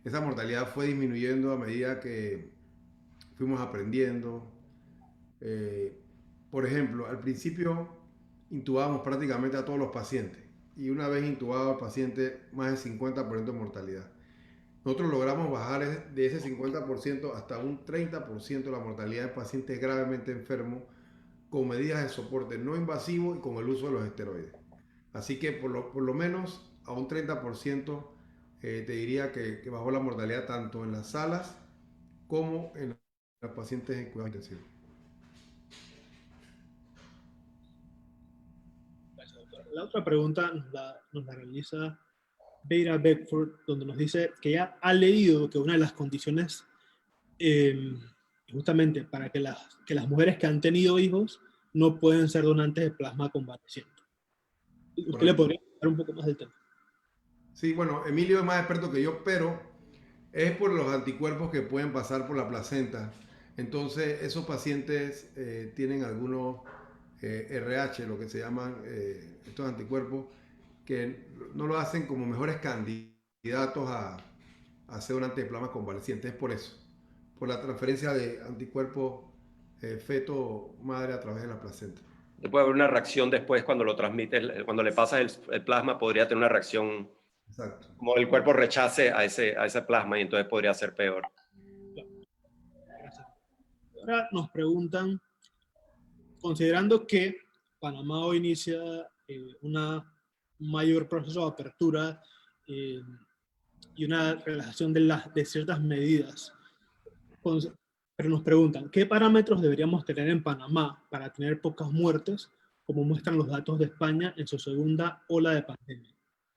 Esa mortalidad fue disminuyendo a medida que fuimos aprendiendo. Por ejemplo, al principio intubábamos prácticamente a todos los pacientes y una vez intubado al paciente, más del 50% de mortalidad. Nosotros logramos bajar de ese 50% hasta un 30% la mortalidad de pacientes gravemente enfermos con medidas de soporte no invasivo y con el uso de los esteroides. Así que por lo menos a un 30% te diría que bajó la mortalidad tanto en las salas como en los pacientes en cuidados intensivos. La otra pregunta nos la realiza Beira Beckford, donde nos dice que ya ha leído que una de las condiciones justamente para que las mujeres que han tenido hijos no pueden ser donantes de plasma convaleciente. ¿Usted le podría hablar un poco más del tema? Sí, bueno, Emilio es más experto que yo, pero es por los anticuerpos que pueden pasar por la placenta. Entonces, esos pacientes tienen algunos RH, lo que se llaman estos anticuerpos, que no lo hacen como mejores candidatos a ser donantes de plasma convaleciente. Es por eso, por la transferencia de anticuerpos feto-madre a través de la placenta. Puede haber una reacción después cuando lo transmites, cuando le pasas el plasma, podría tener una reacción. Exacto. Como el cuerpo rechace a ese plasma y entonces podría ser peor. Gracias. Ahora nos preguntan, considerando que Panamá hoy inicia un mayor proceso de apertura y una relajación de ciertas medidas. Pero nos preguntan, ¿qué parámetros deberíamos tener en Panamá para tener pocas muertes, como muestran los datos de España en su segunda ola de pandemia?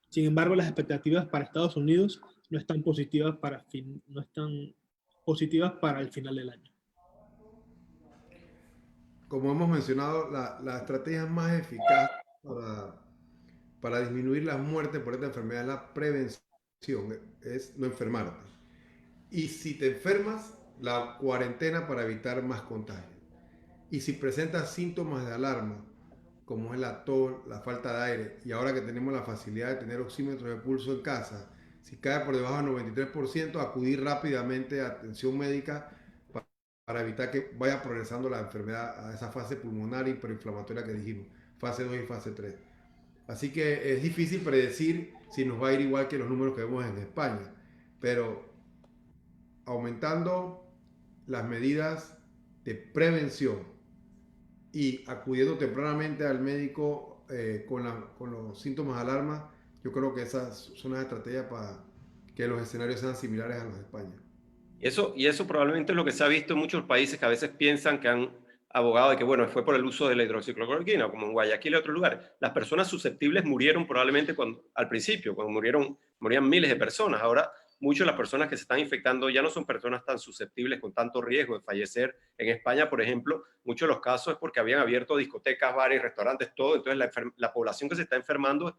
Sin embargo, las expectativas para Estados Unidos no están positivas para el final del año. Como hemos mencionado, la estrategia más eficaz para disminuir las muertes por esta enfermedad es la prevención, es no enfermarte. Y si te enfermas, la cuarentena para evitar más contagios. Y si presentas síntomas de alarma, como es la tos, la falta de aire, y ahora que tenemos la facilidad de tener oxímetros de pulso en casa, si cae por debajo del 93%, acudir rápidamente a atención médica para evitar que vaya progresando la enfermedad a esa fase pulmonar hiperinflamatoria que dijimos, fase 2 y fase 3. Así que es difícil predecir si nos va a ir igual que los números que vemos en España, pero aumentando las medidas de prevención y acudiendo tempranamente al médico con los síntomas de alarma, yo creo que esas son las estrategias para que los escenarios sean similares a los de España. Y eso probablemente es lo que se ha visto en muchos países que a veces piensan que han abogado de que, bueno, fue por el uso de la hidroxicloroquina, como en Guayaquil y otros lugares. Las personas susceptibles murieron probablemente al principio, cuando morían miles de personas. Ahora, muchas de las personas que se están infectando ya no son personas tan susceptibles con tanto riesgo de fallecer. En España, por ejemplo, muchos de los casos es porque habían abierto discotecas, bares, restaurantes, todo. Entonces, la población que se está enfermando,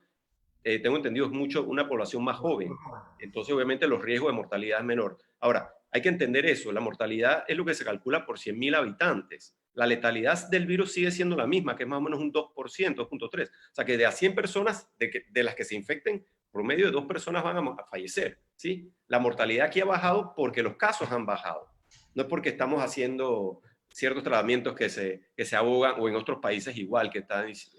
tengo entendido, es una población más joven. Entonces, obviamente, los riesgos de mortalidad es menor. Ahora, hay que entender eso. La mortalidad es lo que se calcula por 100.000 habitantes. La letalidad del virus sigue siendo la misma, que es más o menos un 2%, 2.3%. O sea, que de a 100 personas, de las que se infecten, promedio de 2 personas van a fallecer, ¿sí? La mortalidad aquí ha bajado porque los casos han bajado. No es porque estamos haciendo ciertos tratamientos que se abogan, o en otros países igual,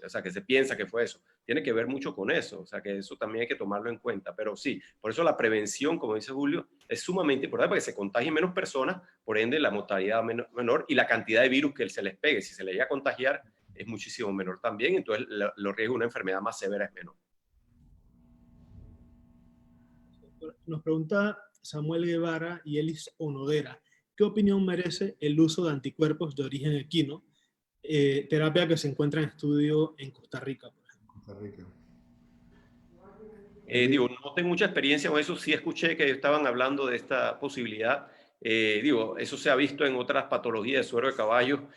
o sea, que se piensa que fue eso. Tiene que ver mucho con eso, o sea, que eso también hay que tomarlo en cuenta. Pero sí, por eso la prevención, como dice Julio, es sumamente importante para que se contagien menos personas, por ende la mortalidad menor y la cantidad de virus que se les pegue, si se les llega a contagiar, es muchísimo menor también. Entonces, los riesgos de una enfermedad más severa es menor. Nos pregunta Samuel Guevara y Elis Onodera, ¿qué opinión merece el uso de anticuerpos de origen equino, terapia que se encuentra en estudio en Costa Rica, por ejemplo? Costa Rica. No tengo mucha experiencia con eso, sí escuché que estaban hablando de esta posibilidad. Eso se ha visto en otras patologías de suero de caballo.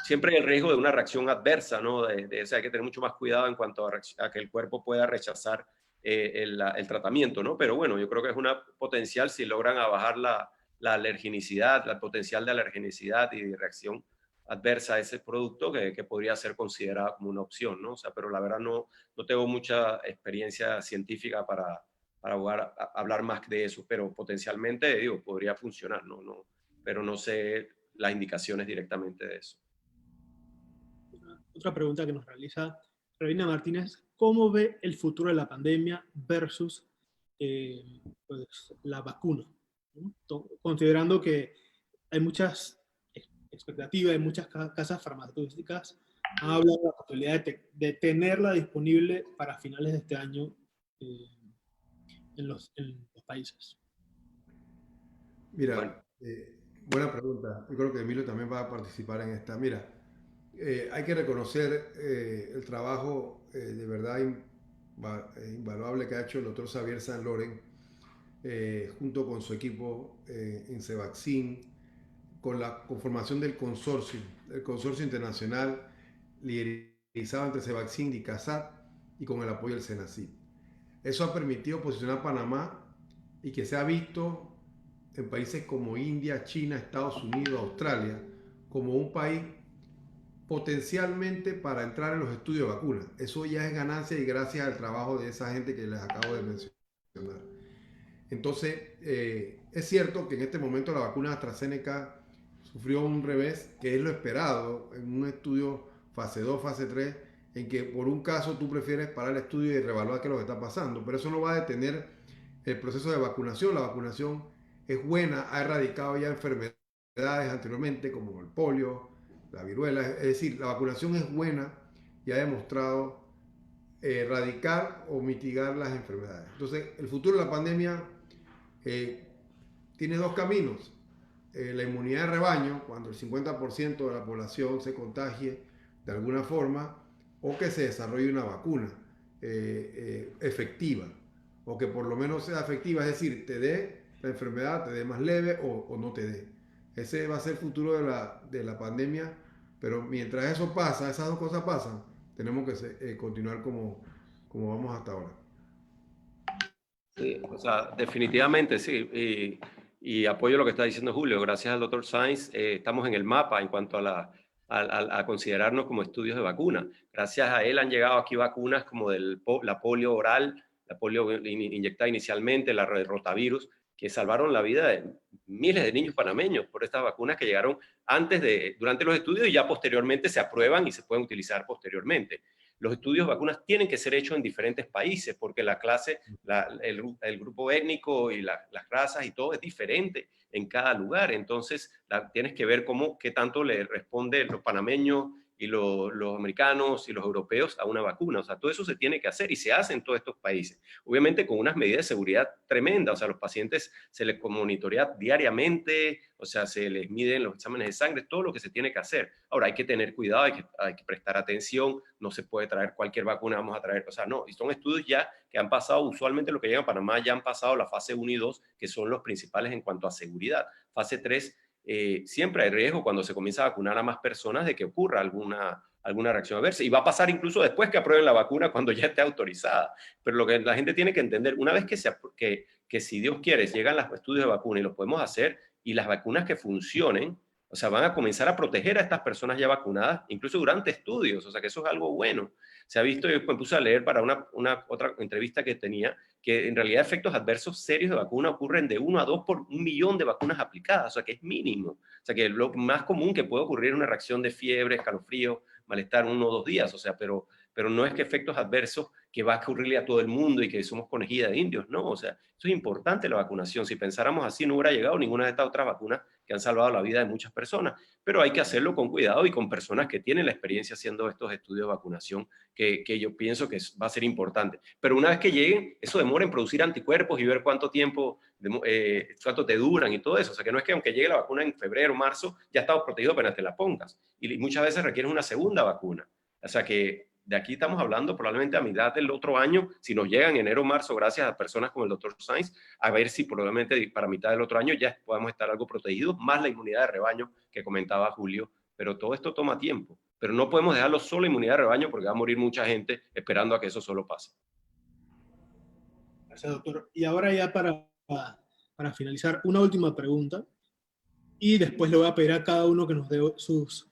Siempre hay el riesgo de una reacción adversa, ¿no? O sea, hay que tener mucho más cuidado en cuanto a que el cuerpo pueda rechazar el tratamiento, ¿no? Pero bueno, yo creo que es una potencial si logran bajar la alergenicidad, el potencial de alergenicidad y de reacción adversa a ese producto que podría ser considerada como una opción, ¿no? O sea, pero la verdad no tengo mucha experiencia científica para hablar más de eso, pero potencialmente, podría funcionar, ¿no? Pero no sé las indicaciones directamente de eso. Otra pregunta que nos realiza Ravina Martínez, ¿cómo ve el futuro de la pandemia versus pues, la vacuna? ¿No? Considerando que hay muchas expectativas, hay muchas casas farmacéuticas han hablado de la posibilidad de tenerla disponible para finales de este año en los países. Mira, buena pregunta. Yo creo que Emilio también va a participar en esta. Mira, hay que reconocer el trabajo de verdad invaluable que ha hecho el doctor Xavier San Loren junto con su equipo en Cevaxin, con la conformación del consorcio internacional liderizado entre Cevaxin y CASAT y con el apoyo del Senacid. Eso ha permitido posicionar a Panamá y que se ha visto en países como India, China, Estados Unidos, Australia, como un país potencialmente para entrar en los estudios de vacunas. Eso ya es ganancia y gracias al trabajo de esa gente que les acabo de mencionar. Entonces, es cierto que en este momento la vacuna AstraZeneca sufrió un revés, que es lo esperado en un estudio fase 2, fase 3, en que por un caso tú prefieres parar el estudio y reevaluar qué es lo que está pasando, pero eso no va a detener el proceso de vacunación. La vacunación es buena, ha erradicado ya enfermedades anteriormente como el polio, la viruela, es decir, la vacunación es buena y ha demostrado erradicar o mitigar las enfermedades. Entonces, el futuro de la pandemia tiene dos caminos. La inmunidad de rebaño, cuando el 50% de la población se contagie de alguna forma, o que se desarrolle una vacuna efectiva, o que por lo menos sea efectiva, es decir, te dé la enfermedad, te dé más leve o no te dé. Ese va a ser el futuro de la pandemia, pero mientras eso pasa, esas dos cosas pasan, tenemos que continuar como vamos hasta ahora. Sí, o sea, definitivamente sí. Y apoyo lo que está diciendo Julio. Gracias al Dr. Sainz estamos en el mapa en cuanto a considerarnos como estudios de vacuna. Gracias a él han llegado aquí vacunas como la polio oral, la polio inyectada inicialmente, la de rotavirus, que salvaron la vida de miles de niños panameños por estas vacunas que llegaron durante los estudios y ya posteriormente se aprueban y se pueden utilizar posteriormente. Los estudios de vacunas tienen que ser hechos en diferentes países porque el grupo étnico y las razas y todo es diferente en cada lugar. Entonces, tienes que ver qué tanto le responden los panameños y los americanos y los europeos a una vacuna. O sea, todo eso se tiene que hacer y se hace en todos estos países. Obviamente con unas medidas de seguridad tremendas. O sea, a los pacientes se les monitorea diariamente, o sea, se les miden los exámenes de sangre, todo lo que se tiene que hacer. Ahora, hay que tener cuidado, hay que prestar atención, no se puede traer cualquier vacuna, vamos a traer, o sea, no, y son estudios ya que han pasado, usualmente lo que llega a Panamá ya han pasado la fase 1 y 2, que son los principales en cuanto a seguridad. Fase 3, siempre hay riesgo cuando se comienza a vacunar a más personas de que ocurra alguna reacción adversa. Y va a pasar incluso después que aprueben la vacuna cuando ya esté autorizada. Pero lo que la gente tiene que entender, una vez que si Dios quiere, llegan los estudios de vacuna y los podemos hacer, y las vacunas que funcionen, o sea, van a comenzar a proteger a estas personas ya vacunadas, incluso durante estudios, o sea, que eso es algo bueno. Se ha visto, yo me puse a leer para otra entrevista que tenía, que en realidad efectos adversos serios de vacuna ocurren de 1 a 2 por 1 millón de vacunas aplicadas, o sea, que es mínimo. O sea, que lo más común que puede ocurrir es una reacción de fiebre, escalofrío, malestar 1 o 2 días, o sea, pero no es que efectos adversos que va a ocurrirle a todo el mundo y que somos conejilla de indios, no, o sea, eso es importante la vacunación. Si pensáramos así, no hubiera llegado ninguna de estas otras vacunas que han salvado la vida de muchas personas, pero hay que hacerlo con cuidado y con personas que tienen la experiencia haciendo estos estudios de vacunación, que yo pienso que va a ser importante. Pero una vez que lleguen, eso demora en producir anticuerpos y ver cuánto tiempo, cuánto te duran y todo eso. O sea, que no es que aunque llegue la vacuna en febrero, marzo, ya estamos protegidos apenas te la pongas. Y muchas veces requieres una segunda vacuna. O sea que de aquí estamos hablando probablemente a mitad del otro año, si nos llegan en enero o marzo, gracias a personas como el Dr. Sainz, a ver si probablemente para mitad del otro año ya podamos estar algo protegidos, más la inmunidad de rebaño que comentaba Julio. Pero todo esto toma tiempo. Pero no podemos dejarlo solo inmunidad de rebaño porque va a morir mucha gente esperando a que eso solo pase. Gracias, doctor. Y ahora ya para finalizar, una última pregunta. Y después le voy a pedir a cada uno que nos dé sus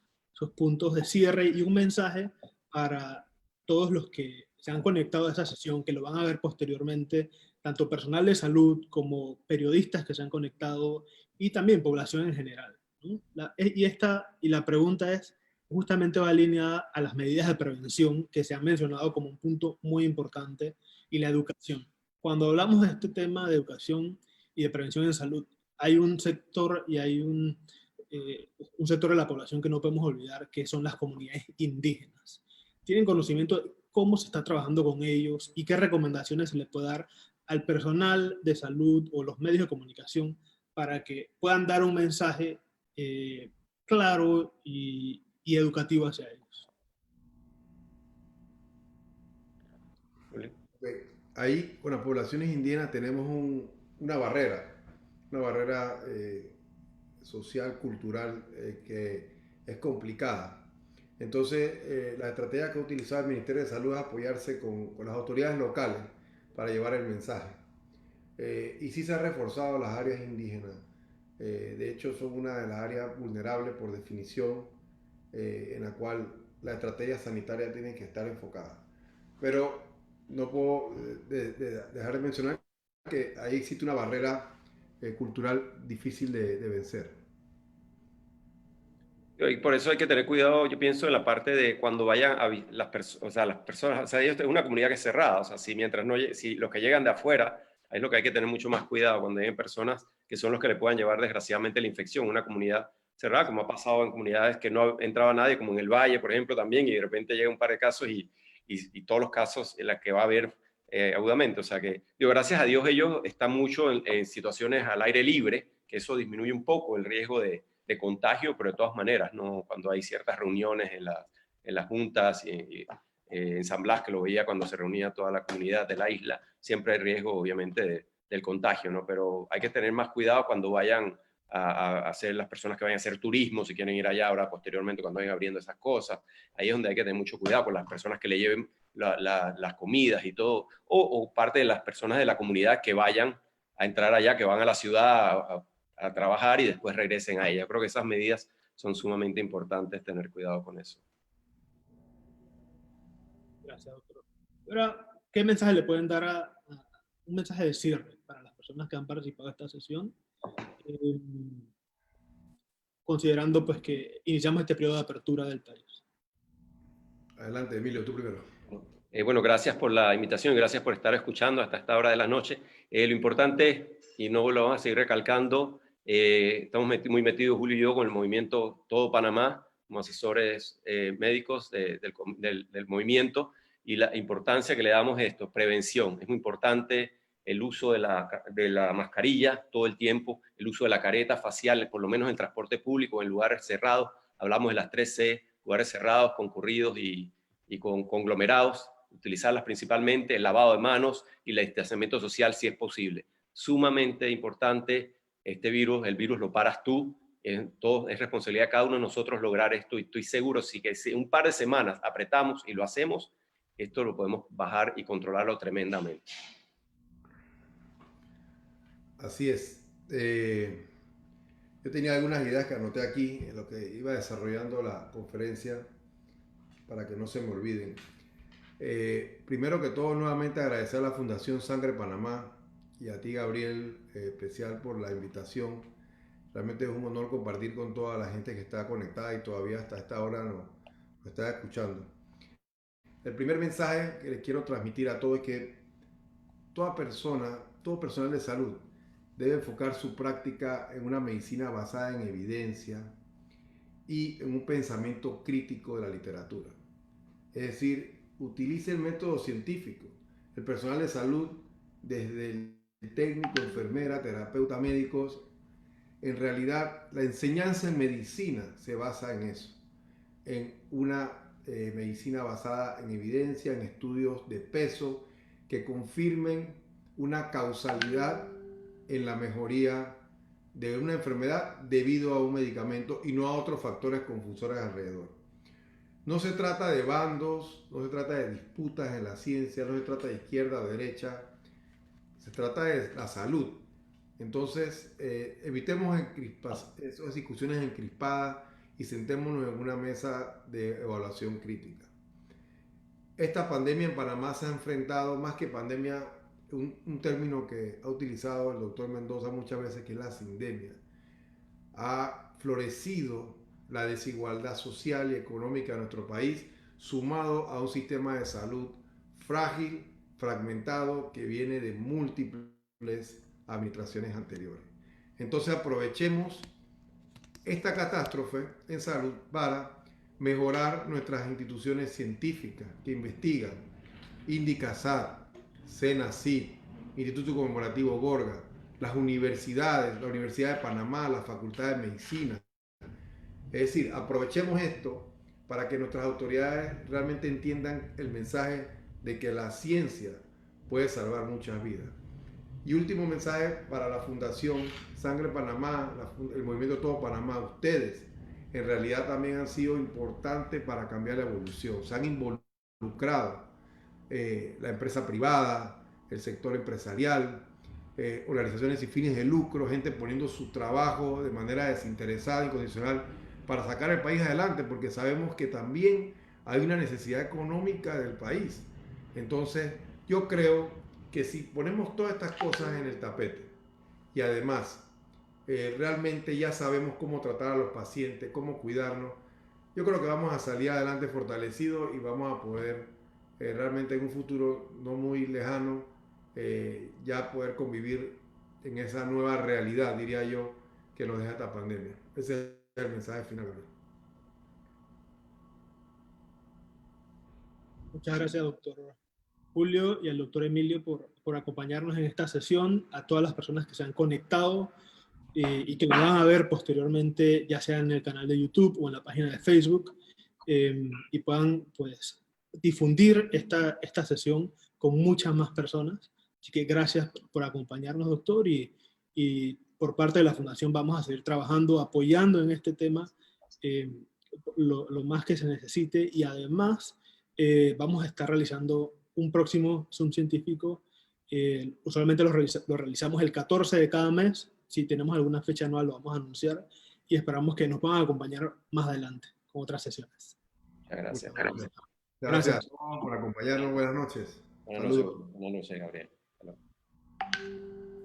puntos de cierre y un mensaje para todos los que se han conectado a esa sesión, que lo van a ver posteriormente, tanto personal de salud como periodistas que se han conectado y también población en general, ¿no? La pregunta es, justamente va alineada a las medidas de prevención que se han mencionado como un punto muy importante, y la educación. Cuando hablamos de este tema de educación y de prevención en salud, hay un sector y hay un sector de la población que no podemos olvidar, que son las comunidades indígenas. ¿Tienen conocimiento de cómo se está trabajando con ellos y qué recomendaciones se les puede dar al personal de salud o los medios de comunicación para que puedan dar un mensaje claro y educativo hacia ellos? Ahí con las poblaciones indígenas tenemos una barrera social, cultural, que es complicada. Entonces, la estrategia que ha utilizado el Ministerio de Salud es apoyarse con las autoridades locales para llevar el mensaje. Y sí se han reforzado las áreas indígenas. De hecho, son una de las áreas vulnerables por definición, en la cual la estrategia sanitaria tiene que estar enfocada. Pero no puedo dejar de mencionar que ahí existe una barrera cultural difícil de vencer. Y por eso hay que tener cuidado, yo pienso, en la parte de cuando vayan las personas, o sea, ellos es una comunidad que es cerrada, o sea, si los que llegan de afuera, ahí es lo que hay que tener mucho más cuidado cuando lleguen personas que son los que le puedan llevar desgraciadamente la infección, una comunidad cerrada, como ha pasado en comunidades que no entraba nadie, como en el Valle, por ejemplo, también, y de repente llega un par de casos y y todos los casos en los que va a haber agudamente. O sea que, digo, gracias a Dios ellos están mucho en situaciones al aire libre, que eso disminuye un poco el riesgo de contagio, pero de todas maneras, ¿no? Cuando hay ciertas reuniones en las juntas y en San Blas, que lo veía cuando se reunía toda la comunidad de la isla, siempre hay riesgo, obviamente, del contagio, ¿no? Pero hay que tener más cuidado cuando vayan a hacer las personas que vayan a hacer turismo, si quieren ir allá ahora posteriormente cuando vayan abriendo esas cosas. Ahí es donde hay que tener mucho cuidado con las personas que le lleven las comidas y todo, o parte de las personas de la comunidad que vayan a entrar allá, que van a la ciudad a trabajar y después regresen a ella. Yo creo que esas medidas son sumamente importantes, tener cuidado con eso. Gracias, doctor. Ahora, ¿qué mensaje le pueden dar un mensaje de cierre para las personas que han participado de esta sesión? Considerando pues que iniciamos este periodo de apertura del país. Adelante, Emilio, tú primero. Bueno, gracias por la invitación y gracias por estar escuchando hasta esta hora de la noche. Lo importante, y no lo vamos a seguir recalcando, estamos muy metidos, Julio y yo, con el movimiento Todo Panamá, como asesores médicos del movimiento, y la importancia que le damos a esto, prevención. Es muy importante el uso de la mascarilla todo el tiempo, el uso de la careta facial, por lo menos en transporte público, en lugares cerrados. Hablamos de las 3C, lugares cerrados, concurridos y con conglomerados, utilizarlas principalmente, el lavado de manos y el distanciamiento social si es posible. Sumamente importante, el virus lo paras tú, es responsabilidad de cada uno de nosotros lograr esto, y estoy seguro si un par de semanas apretamos y lo hacemos, esto lo podemos bajar y controlarlo tremendamente. Así es. Yo tenía algunas ideas que anoté aquí en lo que iba desarrollando la conferencia para que no se me olviden. Primero que todo, nuevamente agradecer a la Fundación Sangre Panamá y a ti, Gabriel, especial por la invitación. Realmente es un honor compartir con toda la gente que está conectada y todavía hasta esta hora nos está escuchando. El primer mensaje que les quiero transmitir a todos es que toda persona, todo personal de salud debe enfocar su práctica en una medicina basada en evidencia y en un pensamiento crítico de la literatura. Es decir, utilice el método científico. El personal de salud, desde el técnico, enfermera, terapeuta, médicos, en realidad la enseñanza en medicina se basa en eso, en una medicina basada en evidencia, en estudios de peso que confirmen una causalidad en la mejoría de una enfermedad debido a un medicamento y no a otros factores confusores alrededor. No se trata de bandos, no se trata de disputas en la ciencia, no se trata de izquierda o derecha, se trata de la salud. Entonces, evitemos esas discusiones encrispadas y sentémonos en una mesa de evaluación crítica. Esta pandemia en Panamá se ha enfrentado, más que pandemia, un término que ha utilizado el doctor Mendoza muchas veces, que es la sindemia. Ha florecido la desigualdad social y económica de nuestro país, sumado a un sistema de salud frágil, fragmentado, que viene de múltiples administraciones anteriores. Entonces aprovechemos esta catástrofe en salud para mejorar nuestras instituciones científicas que investigan, INDICASAT, CENACYT, Instituto Conmemorativo Gorga, las universidades, la Universidad de Panamá, la Facultad de Medicina. Es decir, aprovechemos esto para que nuestras autoridades realmente entiendan el mensaje de que la ciencia puede salvar muchas vidas. Y último mensaje para la Fundación Sangre Panamá, el Movimiento Todo Panamá. Ustedes en realidad también han sido importantes para cambiar la evolución. Se han involucrado la empresa privada, el sector empresarial, organizaciones sin fines de lucro, gente poniendo su trabajo de manera desinteresada, incondicional, para sacar el país adelante, porque sabemos que también hay una necesidad económica del país. Entonces, yo creo que si ponemos todas estas cosas en el tapete y además realmente ya sabemos cómo tratar a los pacientes, cómo cuidarnos, yo creo que vamos a salir adelante fortalecidos y vamos a poder realmente en un futuro no muy lejano ya poder convivir en esa nueva realidad, diría yo, que nos deja esta pandemia. Ese es el mensaje final. Muchas gracias, doctor Julio, y al doctor Emilio por acompañarnos en esta sesión, a todas las personas que se han conectado y que nos van a ver posteriormente, ya sea en el canal de YouTube o en la página de Facebook, y puedan pues difundir esta sesión con muchas más personas. Así que gracias por acompañarnos, doctor, y por parte de la Fundación vamos a seguir trabajando, apoyando en este tema lo más que se necesite, y además vamos a estar realizando un próximo Zoom científico. Usualmente lo realizamos el 14 de cada mes. Si tenemos alguna fecha anual lo vamos a anunciar, y esperamos que nos puedan acompañar más adelante con otras sesiones. Muchas gracias. Gracias. Gracias. Gracias a todos por acompañarnos. Buenas noches. Buenas Saludos. noches, Gabriel. Hasta luego.